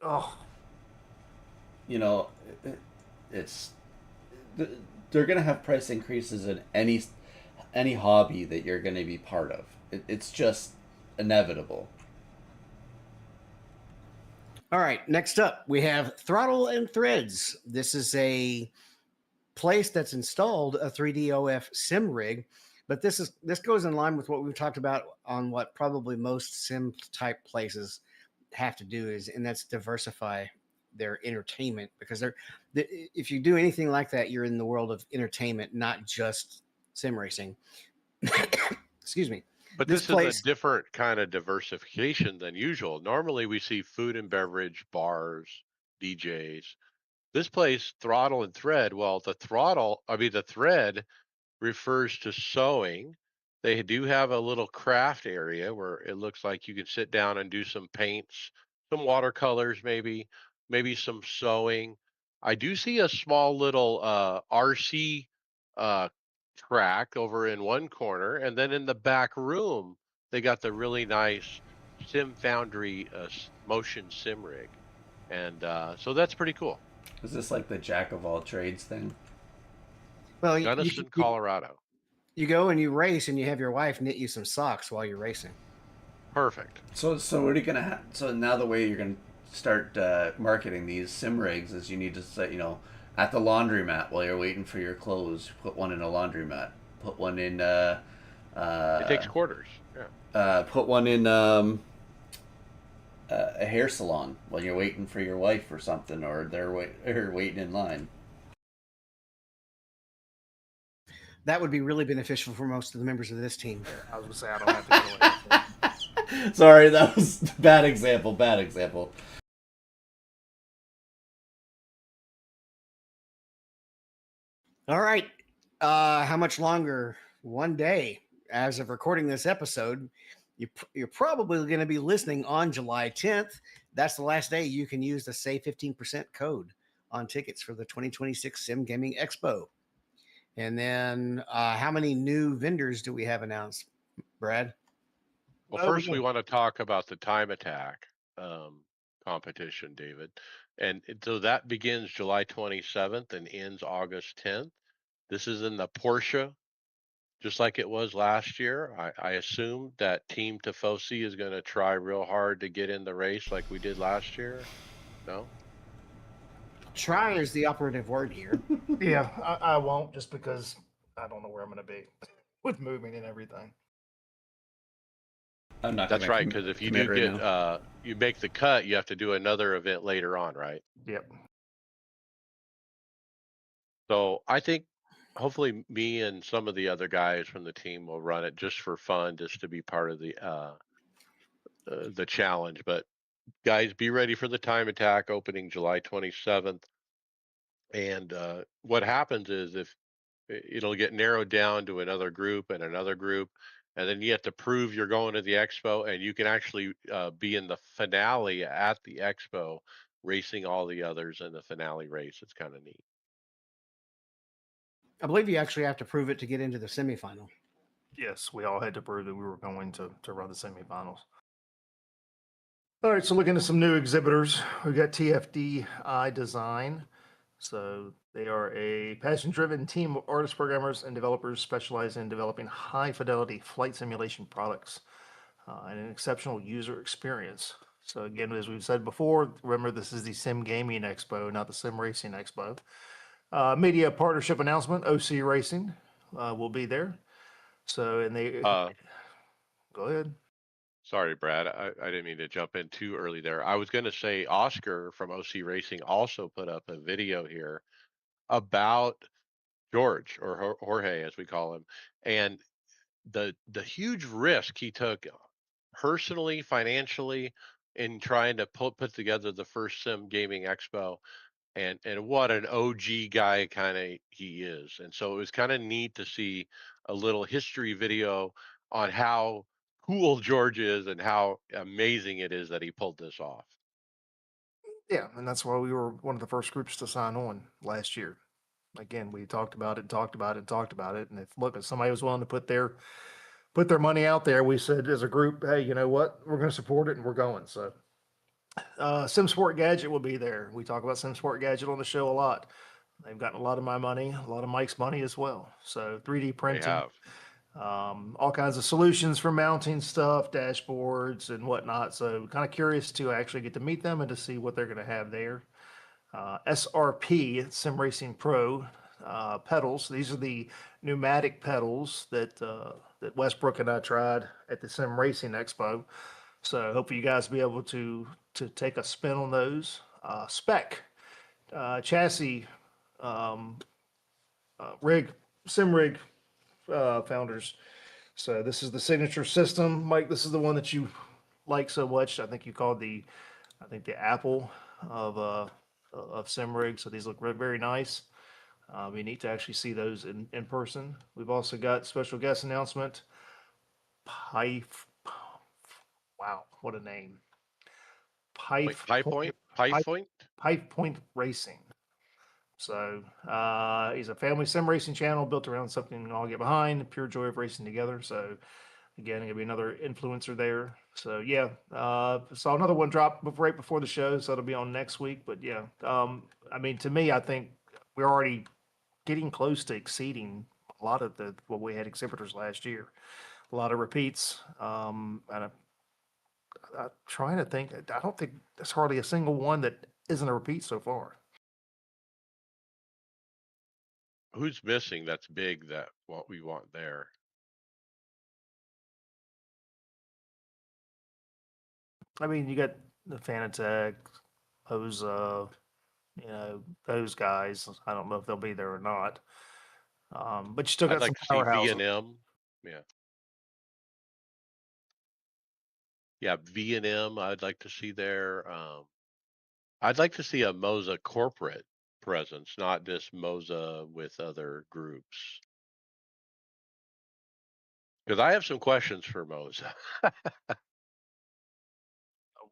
Oh, You know, it's they're going to have price increases in any hobby that you're going to be part of. It's just inevitable. All right, next up we have Throttle and Threads. This is a place that's installed a 3DOF sim rig, but this goes in line with what we've talked about on what probably most sim type places have to do is, and that's diversify their entertainment because if you do anything like that, you're in the world of entertainment, not just sim racing. Excuse me. But This this is a place, different kind of diversification than usual. Normally, we see food and beverage, bars, DJs. This place, Throttle and Thread, well, the thread refers to sewing. They do have a little craft area where it looks like you can sit down and do some paints, some watercolors, maybe some sewing. I do see a small little RC uh, track over in one corner, and then in the back room, they got the really nice Sim Foundry motion sim rig, and so that's pretty cool. Is this like the jack of all trades thing? well, Gunnison, Colorado. you go and you race, and you have your wife knit you some socks while you're racing. Perfect. So what are you gonna have? So now the way you're gonna start marketing these sim rigs is you need to say, at the laundromat while you're waiting for your clothes, put one in a laundromat, put one in It takes uh, quarters. Yeah. put one in a hair salon while you're waiting for your wife or something, or they're waiting in line. That would be really beneficial for most of the members of this team. I was gonna say I don't have to go like that. Sorry, that was bad example. Bad example. All right. How much longer? One day. As of recording this episode, you're probably going to be listening on July 10th. That's the last day you can use the Save 15% code on tickets for the 2026 Sim Gaming Expo. And then, how many new vendors do we have announced, Brad? Well, Oh, first we want to talk about the time attack competition, David. So that begins July 27th and ends August 10th. This is in the Porsche, just like it was last year. I assume that Team Tifosi is going to try real hard to get in the race like we did last year. No? Try is the operative word here. Yeah, I won't just because I don't know where I'm gonna be with moving and everything. I'm not That's gonna right, because if you commit do right get now. you make the cut, you have to do another event later on, right? Yep. So I think hopefully me and some of the other guys from the team will run it just for fun, just to be part of the challenge. But guys, be ready for the time attack opening July 27th. And what happens is if it'll get narrowed down to another group, and then you have to prove you're going to the expo, and you can actually be in the finale at the expo, racing all the others in the finale race. It's kind of neat. I believe you actually have to prove it to get into the semifinal. Yes, we all had to prove that we were going to run the semifinals. All right, so looking at some new exhibitors, we've got TFDI Design. So they are a passion-driven team of artists, programmers, and developers specializing in developing high-fidelity flight simulation products and an exceptional user experience. So again, as we've said before, remember this is the Sim Gaming Expo, not the Sim Racing Expo. Media partnership announcement: OC Racing will be there. So and they Uh, go ahead. Sorry, Brad. I didn't mean to jump in too early there. I was going to say Oscar from OC Racing also put up a video here about George, or Jorge as we call him, and the huge risk he took personally, financially, in trying to put together the first Sim Gaming Expo, and what an OG guy kind of he is. And so it was kind of neat to see a little history video on how cool George is and how amazing it is that he pulled this off. Yeah, and that's why we were one of the first groups to sign on last year. Again, we talked about it, and talked about it, and talked about it. And if somebody was willing to put their money out there, we said as a group, hey, you know what, we're going to support it, and we're going. So, SimSport Gadget will be there. We talk about SimSport Gadget on the show a lot. They've gotten a lot of my money, a lot of Mike's money as well. So 3D They printing, have. all kinds of solutions for mounting stuff, dashboards and whatnot. So kind of curious to actually get to meet them and to see what they're going to have there. SRP, Sim Racing Pro, pedals. These are the pneumatic pedals that Westbrook and I tried at the Sim Racing Expo. So hopefully you guys will be able to take a spin on those. Spec chassis rig, sim rig founders. So this is the signature system, Mike. This is the one that you like so much. I think you called I think the Apple of sim rig. So these look very nice. Be neat to actually see those in person. We've also got special guest announcement. Pipe. Wow, what a name. Pipe Like Pie Point. Point, Pie Pipe, Point. Pipe Point Racing. So he's a family sim racing channel built around something we can all get behind, the pure joy of racing together. So again, gonna be another influencer there. So yeah, saw another one drop right before the show, so it'll be on next week. But yeah, I mean, to me, I think we're already getting close to exceeding a lot of the what we had exhibitors last year. A lot of repeats, and I'm trying to think. I don't think there's hardly a single one that isn't a repeat so far. Who's missing? That's big. That what we want there. I mean, you got the Fanatec, those, those guys. I don't know if they'll be there or not. But you still I'd got some like to see V powerhouses. and M. Yeah, yeah, V and M. I'd like to see there. I'd like to see a Moza corporate presence, not just Moza with other groups. Because I have some questions for Moza.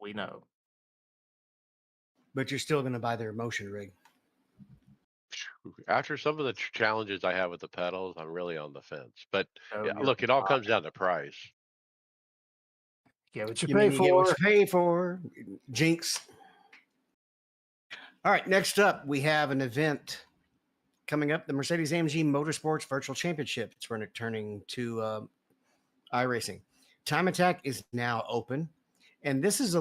We know. But you're still going to buy their motion rig. After some of the challenges I have with the pedals, I'm really on the fence. But No, yeah, you're look, it all not. comes down to price. Get what you You pay mean you get what for. you pay for? Jinx. All right, next up, we have an event coming up, the Mercedes-AMG Motorsports Virtual Championship. It's returning to iRacing. Time Attack is now open. And this is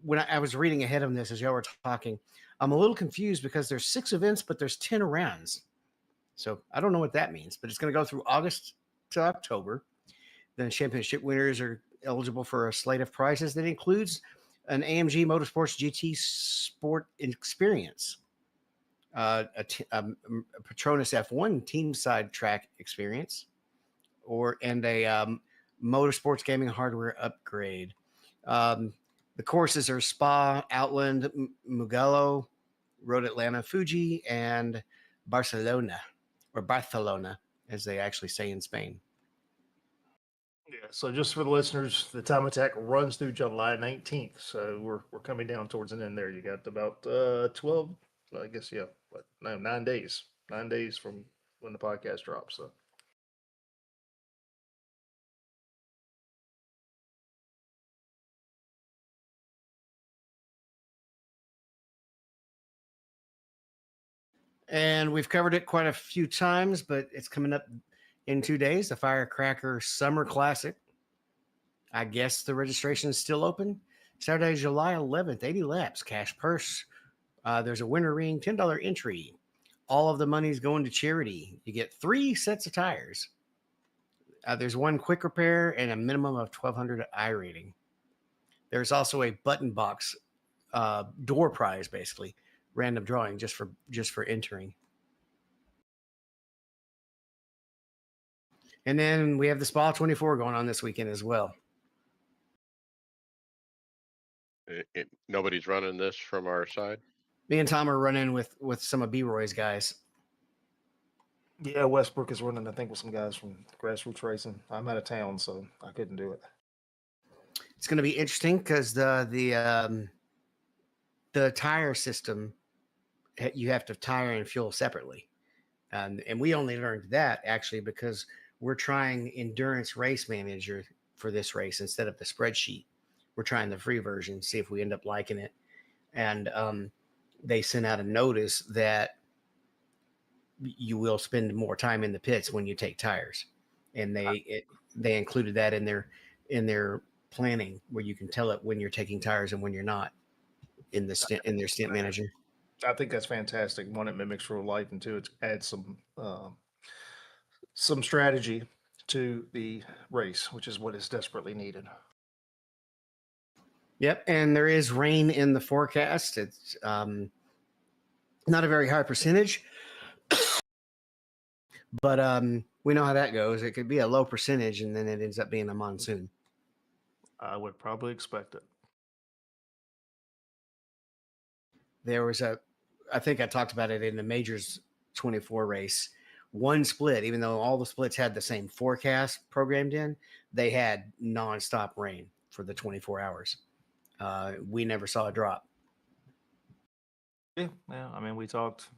when I was reading ahead of this as y'all were talking, I'm a little confused because there's 6 events, but there's 10 rounds. So I don't know what that means, but it's going to go through August to October. The championship winners are eligible for a slate of prizes that includes an AMG Motorsports GT Sport Experience, a Petronas F1 team side track experience, and a motorsports gaming hardware upgrade. The courses are Spa, Outland, Mugello, Road Atlanta, Fuji, and Barcelona, or Barcelona, as they actually say in Spain. Yeah. So just for the listeners, the time attack runs through July 19th. So we're coming down towards an end there. You got about 12, I guess, yeah, what, no, 9 days. 9 days from when the podcast drops. So And we've covered it quite a few times, but it's coming up in 2 days, the Firecracker Summer Classic. I guess the registration is still open. Saturday, July 11th, 80 laps, cash purse. There's a winter ring, $10 entry. All of the money is going to charity. You get 3 sets of tires. There's 1 quick repair and a minimum of 1,200 iRating. There's also a button box door prize, basically random drawing just for entering. And then we have the Spa 24 going on this weekend as well. Nobody's running this from our side. Me and Tom are running with some of B Roy's guys. Yeah, Westbrook is running, I think, with some guys from grassroots racing. I'm out of town, so I couldn't do it. It's going to be interesting because the tire system, you have to tire and fuel separately, and we only learned that actually because we're trying Endurance Race Manager for this race instead of the spreadsheet. We're trying the free version, see if we end up liking it, and they sent out a notice that you will spend more time in the pits when you take tires, and they included that in their planning where you can tell it when you're taking tires and when you're not in their stint manager. I think that's fantastic. One, it mimics real life, and two, it adds some strategy to the race, which is what is desperately needed. Yep, and there is rain in the forecast. It's not a very high percentage, but we know how that goes. It could be a low percentage, and then it ends up being a monsoon. I would probably expect it. There was I think I talked about it in the Majors 24 race. One split, even though all the splits had the same forecast programmed in, they had nonstop rain for the 24 hours. We never saw a drop. Yeah. I mean, we talked,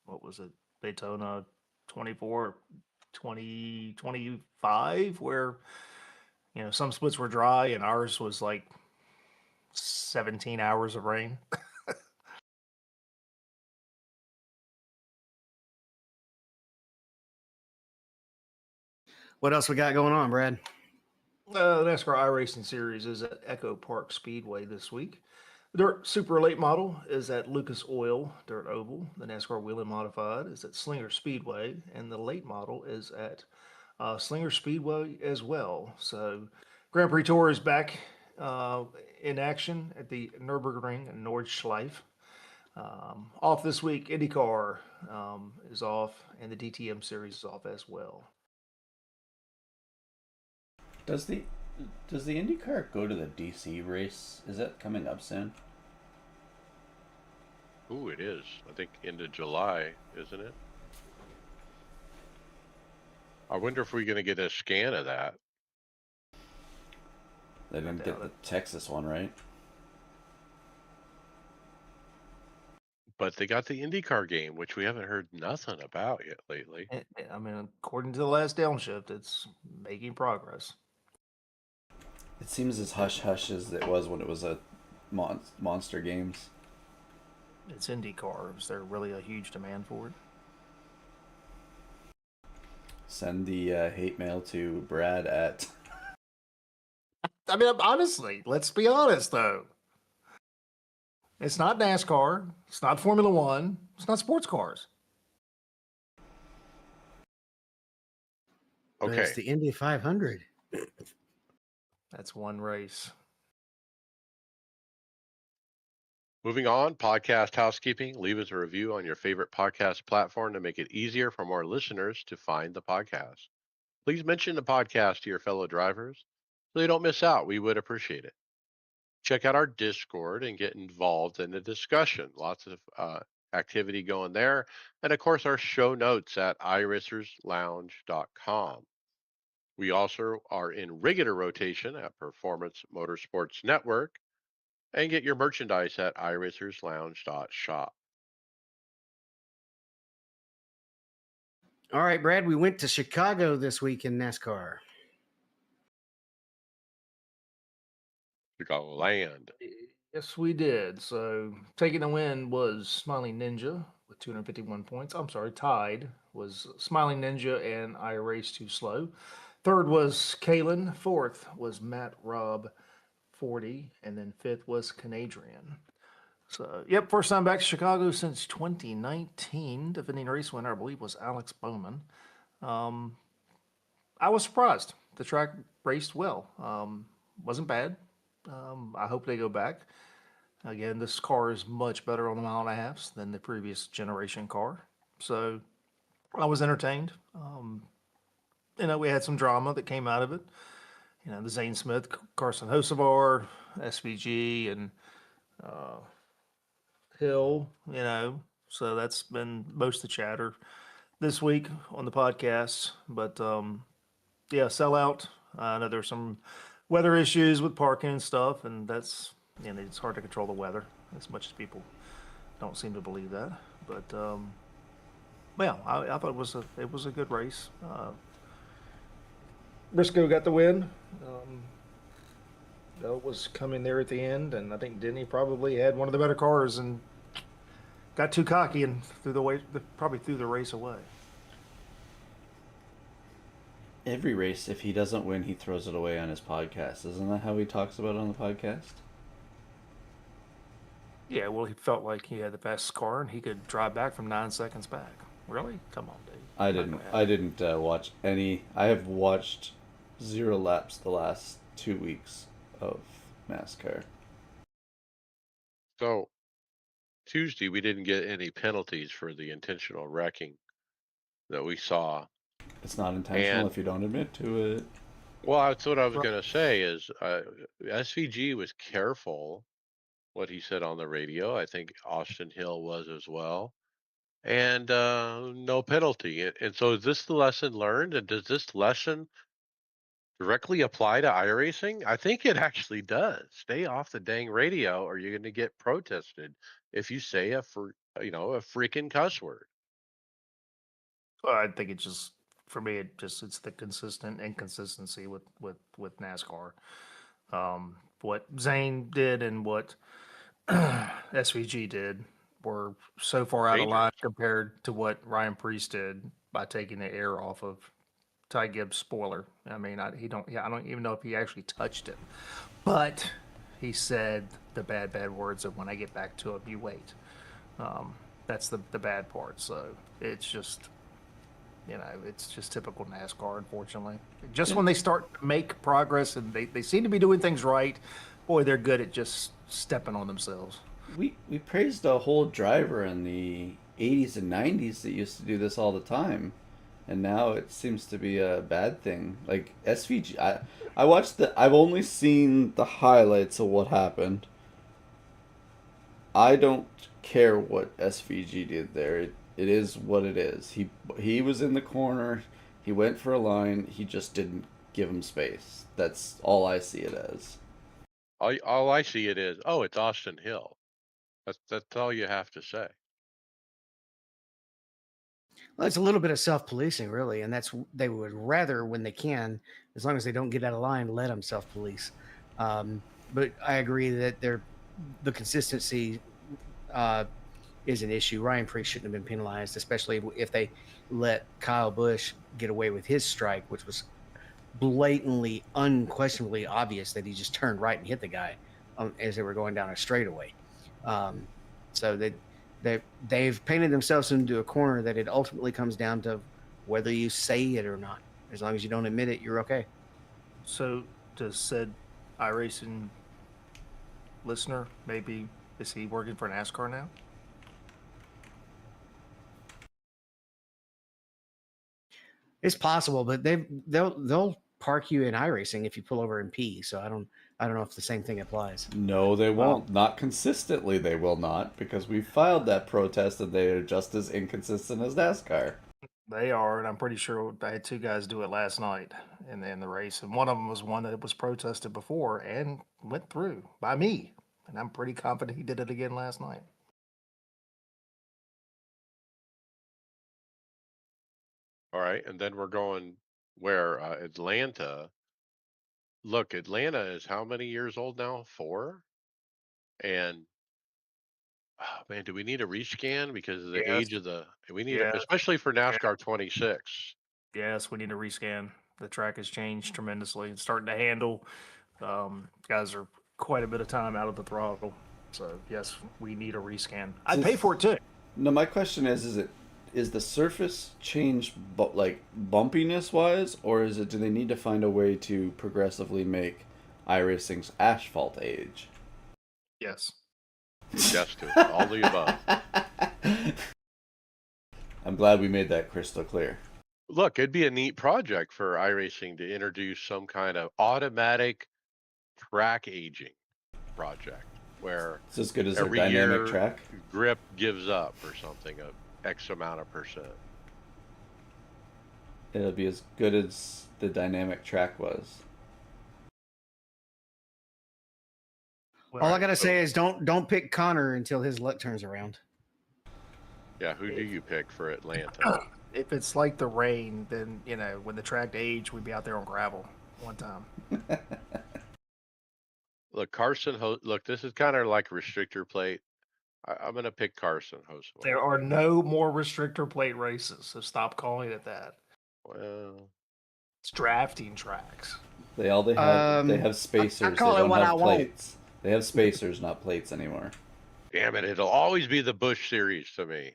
what was it, Daytona 24, 2025, where, some splits were dry and ours was like 17 hours of rain. What else we got going on, Brad? The NASCAR iRacing Series is at Echo Park Speedway this week. The Dirt Super Late Model is at Lucas Oil Dirt Oval. The NASCAR Wheeling Modified is at Slinger Speedway, and the Late Model is at Slinger Speedway as well. So, Grand Prix Tour is back in action at the Nürburgring in Nordschleife. Off this week, IndyCar is off, and the DTM Series is off as well. Does the IndyCar go to the DC race? Is that coming up soon? Ooh, it is. I think into July, isn't it? I wonder if we're going to get a scan of that. They didn't get the Texas one, right? But they got the IndyCar game, which we haven't heard nothing about yet lately. I mean, according to the last downshift, it's making progress. It seems as hush-hush as it was when it was a Monster Games. It's IndyCar. Is there really a huge demand for it? Send the hate mail to Brad at... I mean, honestly, let's be honest, though. It's not NASCAR. It's not Formula One. It's not sports cars. But Okay. it's the Indy 500. That's one race. Moving on, podcast housekeeping. Leave us a review on your favorite podcast platform to make it easier for more listeners to find the podcast. Please mention the podcast to your fellow drivers so they don't miss out. We would appreciate it. Check out our Discord and get involved in the discussion. Lots of activity going there. And of course, our show notes at iRacersLounge.com. We also are in regular rotation at Performance Motorsports Network, and get your merchandise at iRacersLounge.shop. All right, Brad, we went to Chicago this week in NASCAR. Chicago Land. Yes, we did. So taking the win was Smiling Ninja with 251 points. I'm sorry, tied was Smiling Ninja and I Raced Too Slow. Third was Kalen. Fourth was Matt Robb, 40. And then fifth was Canadian. So, yep, first time back to Chicago since 2019. Defending race winner, I believe, was Alex Bowman. I was surprised. The track raced well. Wasn't bad. I hope they go back. Again, this car is much better on the mile and a half than the previous generation car. So I was entertained. We had some drama that came out of it. The Zane Smith, Carson Hocevar, SVG, and Hill, so that's been most of the chatter this week on the podcast. But yeah, sellout. I know there's some weather issues with parking and stuff, and that's it's hard to control the weather as much as people don't seem to believe that. But yeah, I thought it was a good race. Briscoe got the win. Bell was coming there at the end, and I think Denny probably had one of the better cars and got too cocky and probably threw the race away. Every race, if he doesn't win, he throws it away on his podcast. Isn't that how he talks about it on the podcast? Yeah, well, he felt like he had the best car and he could drive back from 9 seconds back. Really? Come on, dude. I Not didn't. gonna I happen. didn't watch any. I have watched 0 laps the last 2 weeks of NASCAR. So Tuesday, we didn't get any penalties for the intentional wrecking that we saw. It's not intentional And if you don't admit to it. well, that's what I was Right. going to say is SVG was careful what he said on the radio. I think Austin Hill was as well. And no penalty. And so is this the lesson learned? And does this lesson directly apply to iRacing? I think it actually does. Stay off the dang radio or you're going to get protested if you say a freaking cuss word. Well, I think it just, for me, it's the consistent inconsistency with NASCAR. What Zane did and what SVG did were so far out of line Dangerous. compared to what Ryan Priest did by taking the air off of Ty Gibbs' spoiler. I mean, I don't even know if he actually touched it, but he said the bad words of "when I get back to him, you wait." That's the bad part. So it's just it's just typical NASCAR, unfortunately. Just when they start to make progress and they seem to be doing things right, boy, they're good at just stepping on themselves. We praised a whole driver in the 80s and 90s that used to do this all the time, and now it seems to be a bad thing. Like SVG, I watched the. I've only seen the highlights of what happened. I don't care what SVG did there. It is what it is. He was in the corner. He went for a line. He just didn't give him space. That's all I see it as. All I see it is, oh, it's Austin Hill. That's all you have to say. Well, it's a little bit of self-policing, really, and they would rather, when they can, as long as they don't get out of line, let them self-police. But I agree that the consistency is an issue. Ryan Priest shouldn't have been penalized, especially if they let Kyle Busch get away with his strike, which was blatantly, unquestionably obvious that he just turned right and hit the guy as they were going down a straightaway. So they've painted themselves into a corner that it ultimately comes down to whether you say it or not. As long as you don't admit it, you're okay. So, does said iRacing listener, maybe, is he working for NASCAR now? It's possible, but they'll park you in iRacing if you pull over in P. So I don't know if the same thing applies. No, they Well, won't. Not consistently, they will not, because we filed that protest and they are just as inconsistent as NASCAR. they are, and I'm pretty sure I had two guys do it last night in the race, and one of them was one that was protested before and went through by me, and I'm pretty confident he did it again last night. All right, and then we're going where Atlanta. Look, Atlanta is how many years old now? 4. And oh, man, do we need a rescan because of the Yes, age of the? We need it, yes, especially for yes, NASCAR 26. yes. We need a rescan. The track has changed tremendously. It's starting to handle. Guys are quite a bit of time out of the throttle. So yes, we need a rescan. I'd pay for it too. No, my question is the surface change like bumpiness wise, or is it do they need to find a way to progressively make iRacing's asphalt age? Yes. Yes, to all the above. I'm glad we made that crystal clear. Look, it'd be a neat project for iRacing to introduce some kind of automatic track aging project. where It's as good as their every dynamic year track. grip gives up or something, a X amount of percent. It'll be as good as the dynamic track was. All I Well, gotta So say is don't pick Connor until his luck turns around. yeah, who do if, you pick for Atlanta? if it's like the rain, then when the track age, we'd be out there on gravel one time. Look, look, this is kind of like a restrictor plate. I'm going to pick Carson Hocevar. There are no more restrictor plate races, so stop calling it that. Well, It's drafting tracks. They have I spacers. They call it don't what I have want. plates. They have spacers, not plates anymore. damn it! It'll always be the Bush Series to me.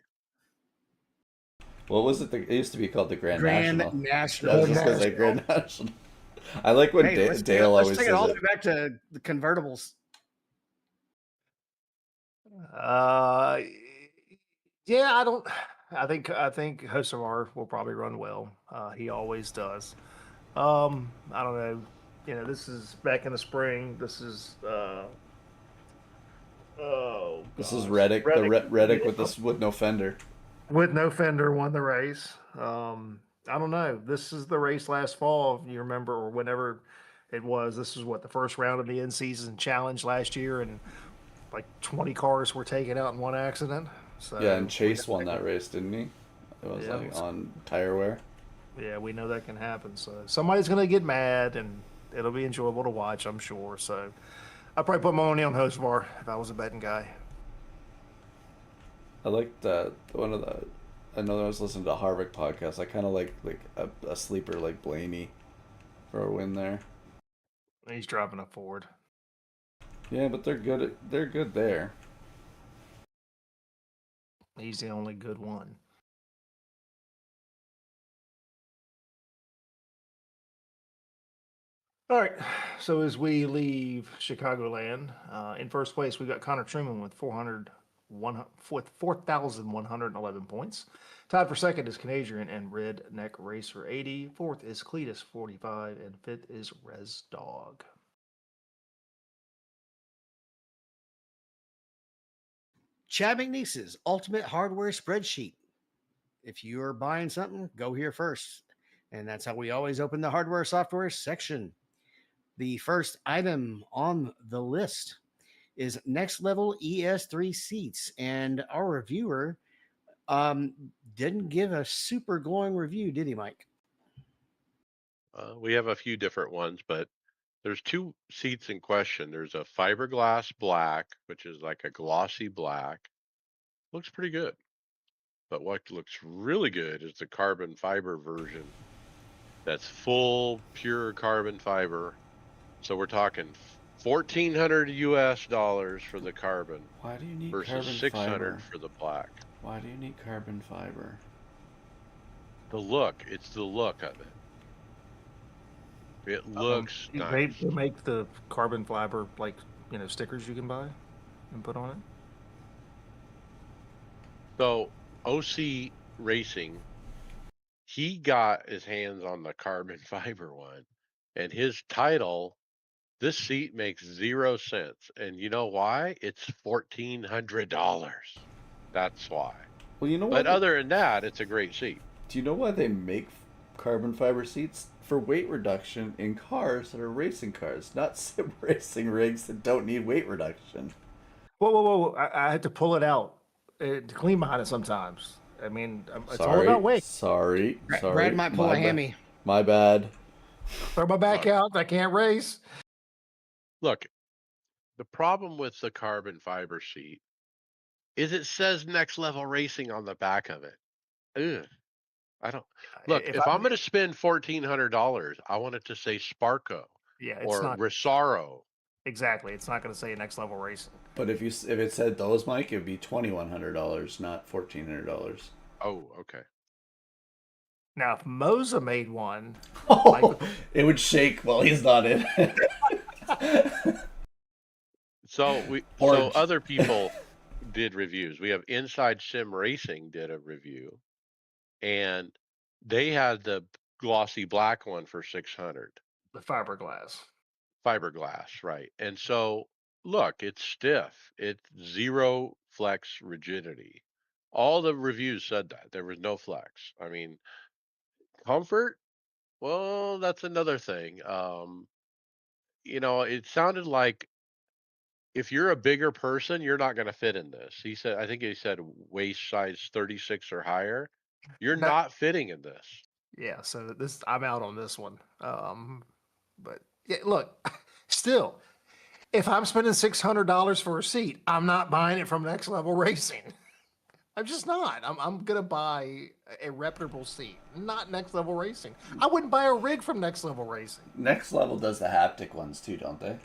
What was it? It used to be called the Grand Grand National. I National. was Grand just gonna say National. Grand National. I like when Hey, Dale let's always take it says all the it. way back to the convertibles. Uh, yeah, I don't. I think Hosamar will probably run well. He always does. I don't know. This is back in the spring. This is oh This is gosh, Reddick, Reddick, Reddick with yeah, this with no fender. with no fender won the race. I don't know. This is the race last fall. If you remember, or whenever it was. This is what the first round of the in-season challenge last year, and like 20 cars were taken out in one accident. Yeah, and So we know Chase won that that race, didn't he? It was yeah, like on tire wear. yeah, we know that can happen. So somebody's gonna get mad, and it'll be enjoyable to watch, I'm sure. So I'd probably put my money on Hosvar if I was a betting guy. I liked one of the. I know I was listening to a Harvick podcast. I kind of like a sleeper like Blaney for a win there. He's driving a Ford. Yeah, but they're good there. He's the only good one. All right. So as we leave Chicagoland, in first place we got Connor Truman with 4,111 points. Tied for second is Canadian and Redneck Racer 80. Fourth is Cletus 45, and fifth is Res Dog. Chad McNeese's Ultimate Hardware Spreadsheet. If you are buying something, go here first. And that's how we always open the hardware software section. The first item on the list is Next Level ES3 seats. And our reviewer didn't give a super glowing review, did he, Mike? We have a few different ones, but there's two seats in question. There's a fiberglass black, which is like a glossy black. Looks pretty good. But what looks really good is the carbon fiber version that's full pure carbon fiber. So we're talking 1,400 US dollars for the carbon Why do you need versus carbon 600 fiber? for the black. Why do you need carbon fiber? It's the look of it. It looks They nice. make the carbon fiber like stickers you can buy and put on it. So OC Racing, he got his hands on the carbon fiber one, and his title, this seat makes 0 cents. And you know why? It's $1,400. That's why. Well, you know But what? other than that, it's a great seat. Do you know why they make carbon fiber seats? For weight reduction in cars that are racing cars, not sim racing rigs that don't need weight reduction. Whoa! I had to pull it out to clean behind it sometimes. I mean, it's all about Sorry, weight. Brad might pull a hammy. My bad. Throw my back Look, out. I can't race. look, the problem with the carbon fiber seat is it says next level racing on the back of it. Ugh, I don't look, If if I'm I'm, going to spend $1,400, I want it to say Sparco yeah, it's or not Rosaro. exactly. It's not going to say next level racing. But if it said those, Mike, it'd be $2,100, not $1,400. Oh, okay. Now, if Moza made one, Oh, it would shake while he's not in it. So Orange. other people did reviews. We have Inside Sim Racing did a review, and they had the glossy black one for 600 the fiberglass. fiberglass, right? And so look, it's stiff. It's zero flex rigidity. All the reviews said that there was no flex. I mean, comfort. Well, that's another thing. It sounded like if you're a bigger person, you're not going to fit in this. He said, I think he said waist size 36 or higher. You're That not fitting in this. yeah. So this I'm out on this one. But yeah, look, still, if I'm spending $600 for a seat, I'm not buying it from Next Level Racing. I'm just not. I'm gonna buy a reputable seat, not Next Level Racing. I wouldn't buy a rig from Next Level Racing. Next Level does the haptic ones too, don't they?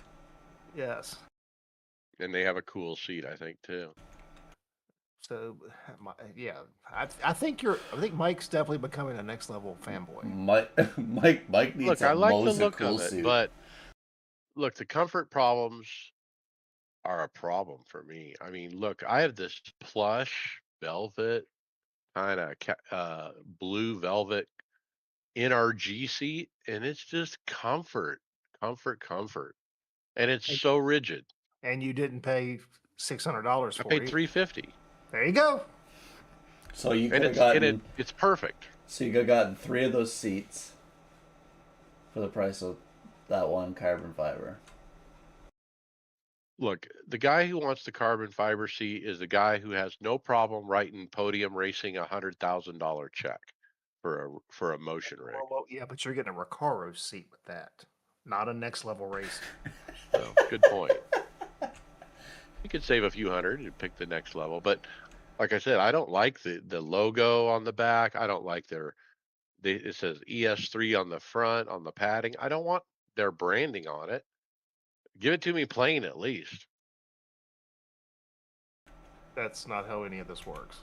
Yes. And they have a cool seat, I think, too. So, yeah, I think I think Mike's definitely becoming a Next Level fanboy. Mike needs Look, I a like the Moza look cool of it, suit. but look, the comfort problems are a problem for me. I mean, look, I have this plush velvet kind of blue velvet NRG seat, and it's just comfort, comfort, comfort, and it's And, so rigid. and you didn't pay $600 I for paid it. 350, There you go. So you and could have gotten. it's perfect. So you could have gotten 3 of those seats for the price of that one carbon fiber. Look, the guy who wants the carbon fiber seat is the guy who has no problem writing Podium Racing $100,000 check for a motion rig. Well, yeah, but you're getting a Recaro seat with that, not a Next Level Racing. So, good point. You could save a few hundred and pick the next level, but like I said, I don't like the logo on the back. I don't like it says ES3 on the front on the padding. I don't want their branding on it. Give it to me plain at least. That's not how any of this works.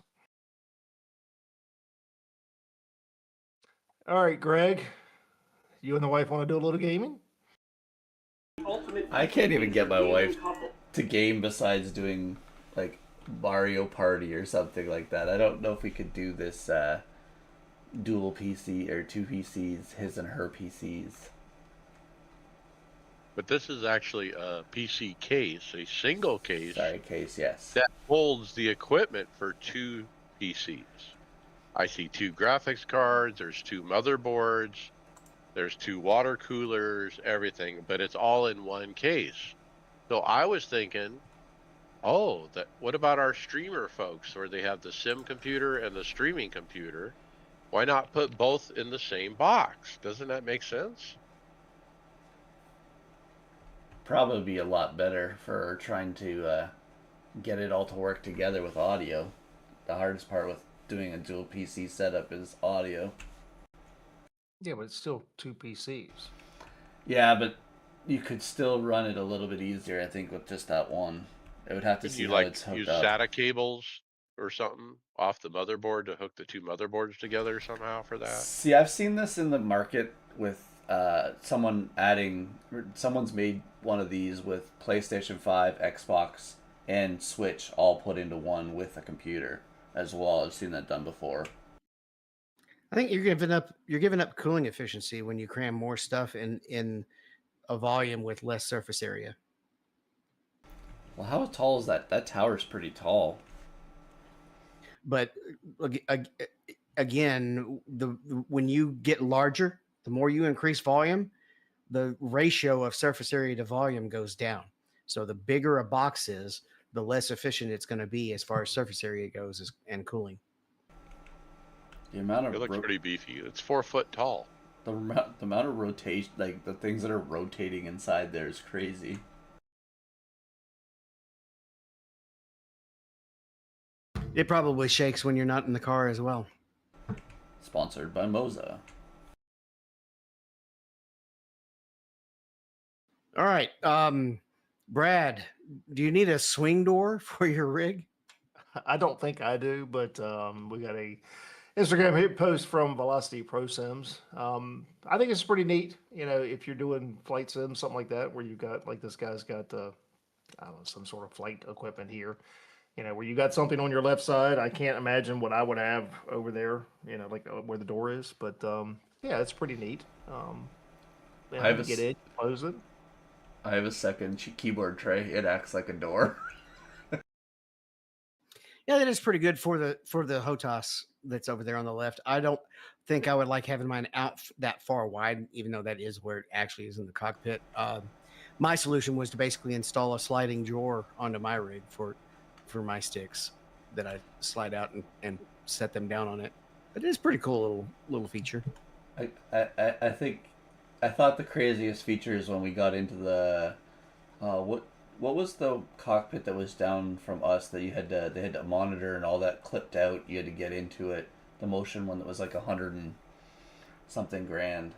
All right, Greg, you and the wife want to do a little gaming? I can't even get my wife to game besides doing like Mario Party or something like that. I don't know if we could do this dual PC or 2 PCs, his and her PCs. But this is actually a PC case, a single case Sorry, case, yes. that holds the equipment for 2 PCs. I see 2 graphics cards, there's 2 motherboards, there's 2 water coolers, everything, but it's all in one case. So I was thinking, oh, what about our streamer folks where they have the sim computer and the streaming computer? Why not put both in the same box? Doesn't that make sense? Probably be a lot better for trying to get it all to work together with audio. The hardest part with doing a dual PC setup is audio. Yeah, but it's still 2 PCs. Yeah, but you could still run it a little bit easier, I think, with just that one. It would have to Couldn't see you how it's hooked use up. SATA cables or something off the motherboard to hook the 2 motherboards together somehow for that? See, I've seen this in the market with someone's made one of these with PlayStation 5, Xbox, and Switch all put into one with a computer as well. I've seen that done before. I think you're giving up cooling efficiency when you cram more stuff in a volume with less surface area. Well, how tall is that? That tower's pretty tall. But again, when you get larger, the more you increase volume, the ratio of surface area to volume goes down. So the bigger a box is, the less efficient it's going to be as far as surface area goes and cooling. The amount It of looks pretty beefy. It's 4 foot tall. the amount of rotation, like the things that are rotating inside there, is crazy. It probably shakes when you're not in the car as well. Sponsored by Moza. All right, Brad, do you need a swing door for your rig? I don't think I do, but we got a Instagram hit post from Velocity Pro Sims. I think it's pretty neat. You know, if you're doing flight sims, something like that, where you've got like this guy's got I don't know, some sort of flight equipment here. You know, where you got something on your left side. I can't imagine what I would have over there. You know, like where the door is. But yeah, it's pretty neat. I have You get in, close it. I have a second keyboard tray. It acts like a door. Yeah, that is pretty good for the HOTAS that's over there on the left. I don't think I would like having mine out that far wide, even though that is where it actually is in the cockpit. My solution was to basically install a sliding drawer onto my rig for my sticks that I slide out and set them down on it. But it is pretty cool little feature. I think I thought the craziest feature is when we got into the what was the cockpit that was down from us that you had to they had to monitor and all that clipped out. You had to get into it. The motion one that was like 100 and something grand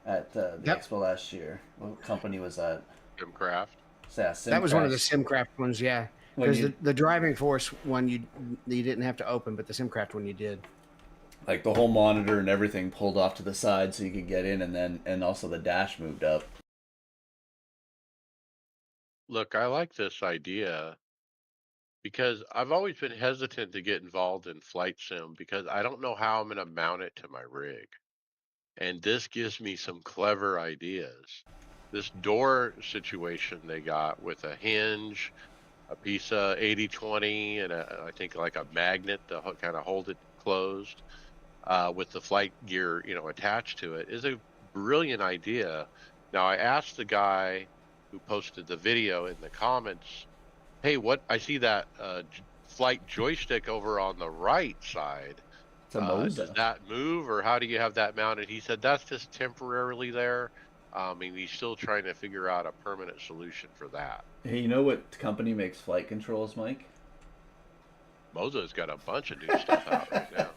at the That expo last year. What company was that? Gimcraft. Yeah, that was one of the Simcraft. SimCraft ones, yeah. When Because you the driving force one you didn't have to open, but the SimCraft one you did. like the whole monitor and everything pulled off to the side so you could get in, and also the dash moved up. Look, I like this idea because I've always been hesitant to get involved in flight sim because I don't know how I'm going to mount it to my rig. And this gives me some clever ideas. This door situation they got with a hinge, a piece of 80/20, and I think like a magnet to kind of hold it closed with the flight gear, attached to it is a brilliant idea. Now, I asked the guy who posted the video in the comments, hey, what I see that flight joystick over on the right side. It's a Does Moza. that move, or how do you have that mounted? He said that's just temporarily there. And he's still trying to figure out a permanent solution for that. Hey, you know what company makes flight controls, Mike? Moza's got a bunch of new stuff out right now.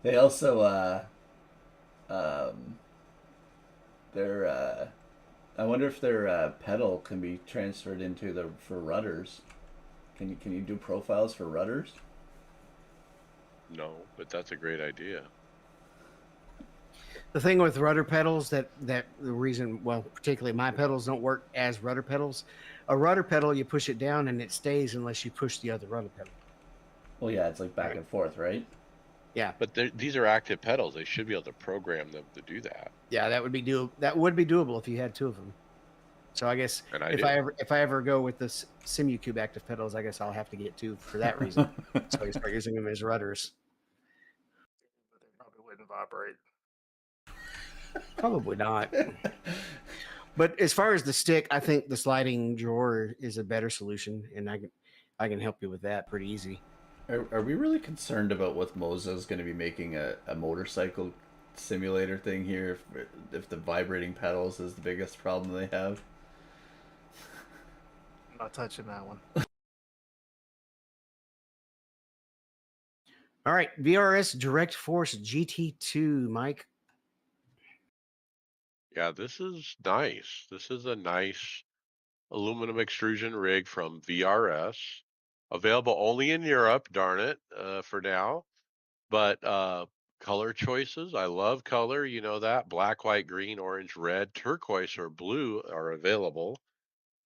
They also um their I wonder if their pedal can be transferred into the for rudders. Can you do profiles for rudders? No, but that's a great idea. The thing with rudder pedals that the reason, well, particularly my pedals don't work as rudder pedals. A rudder pedal, you push it down and it stays unless you push the other rudder pedal. Well, yeah, it's like back and forth, right? Yeah, But these are active pedals. They should be able to program them to do that. yeah, that would be doable if you had two of them. So I guess And I if do. I ever go with the SimuCube active pedals, I guess I'll have to get two for that reason. So I start using them as rudders. But they probably wouldn't vibrate. Probably not. But as far as the stick, I think the sliding drawer is a better solution, and I can help you with that pretty easy. Are we really concerned about what Moza is going to be making a motorcycle simulator thing here? If the vibrating pedals is the biggest problem they have? I'm not touching that one. All right, VRS Direct Force GT2, Mike. Yeah, this is nice. This is a nice aluminum extrusion rig from VRS. Available only in Europe, darn it, for now. But color choices, I love color. You know that black, white, green, orange, red, turquoise, or blue are available.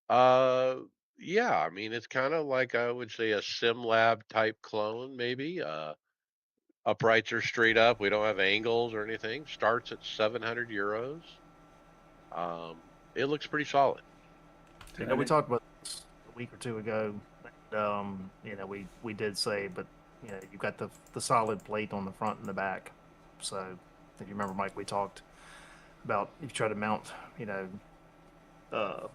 Uh, yeah, I mean it's kind of like I would say a SimLab type clone, maybe. Uprights are straight up. We don't have angles or anything. Starts at 700 euros. It looks pretty solid. We talked about this a week or two ago. And, we did say, but you've got the solid plate on the front and the back. So if you remember, Mike, we talked about if you try to mount, uh,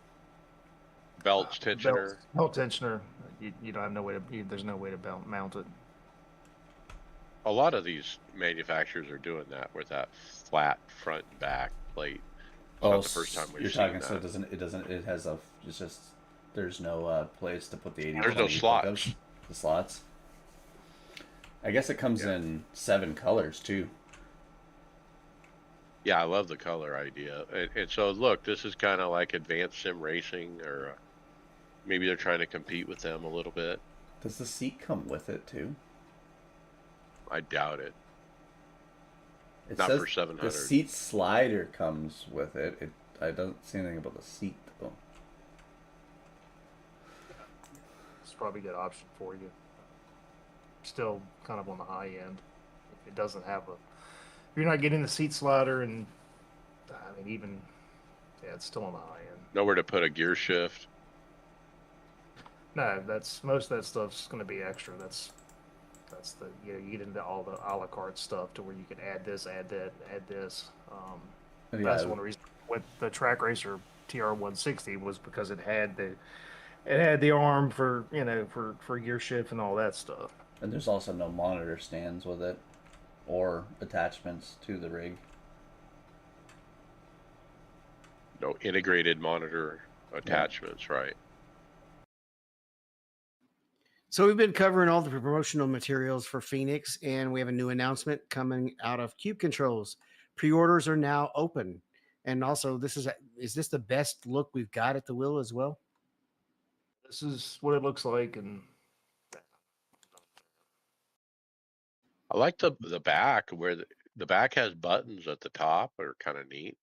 Belts, tensioner. belt tensioner, you don't have no way to. There's no way to mount it. A lot of these manufacturers are doing that with that flat front and back plate. It's not the first time we've you're seen talking that. so it has a it's just there's no place to put the 80. There's no slots. The slots. I guess it comes in 7 colors too. Yeah, I love the color idea. And so, look, this is kind of like advanced sim racing, or maybe they're trying to compete with them a little bit. Does the seat come with it too? I doubt it. It Not says for 700. the seat slider comes with it. I don't see anything about the seat though. It's probably a good option for you. Still kind of on the high end. If it doesn't have if you're not getting the seat slider, and I mean even Yeah, it's still on the high end. Nowhere to put a gear shift. No, that's most of that stuff's going to be extra. That's the you get into all the a la carte stuff to where you can add this, add that, add this. That's Yeah, one reason with the Track Racer TR160 was because it had the arm for for gear shift and all that stuff. and there's also no monitor stands with it or attachments to the rig. No integrated monitor attachments, right? So we've been covering all the promotional materials for Phoenix, and we have a new announcement coming out of Cube Controls. Pre-orders are now open, and also is this the best look we've got at the wheel as well? This is what it looks like, and I like the back where the back has buttons at the top are kind of neat.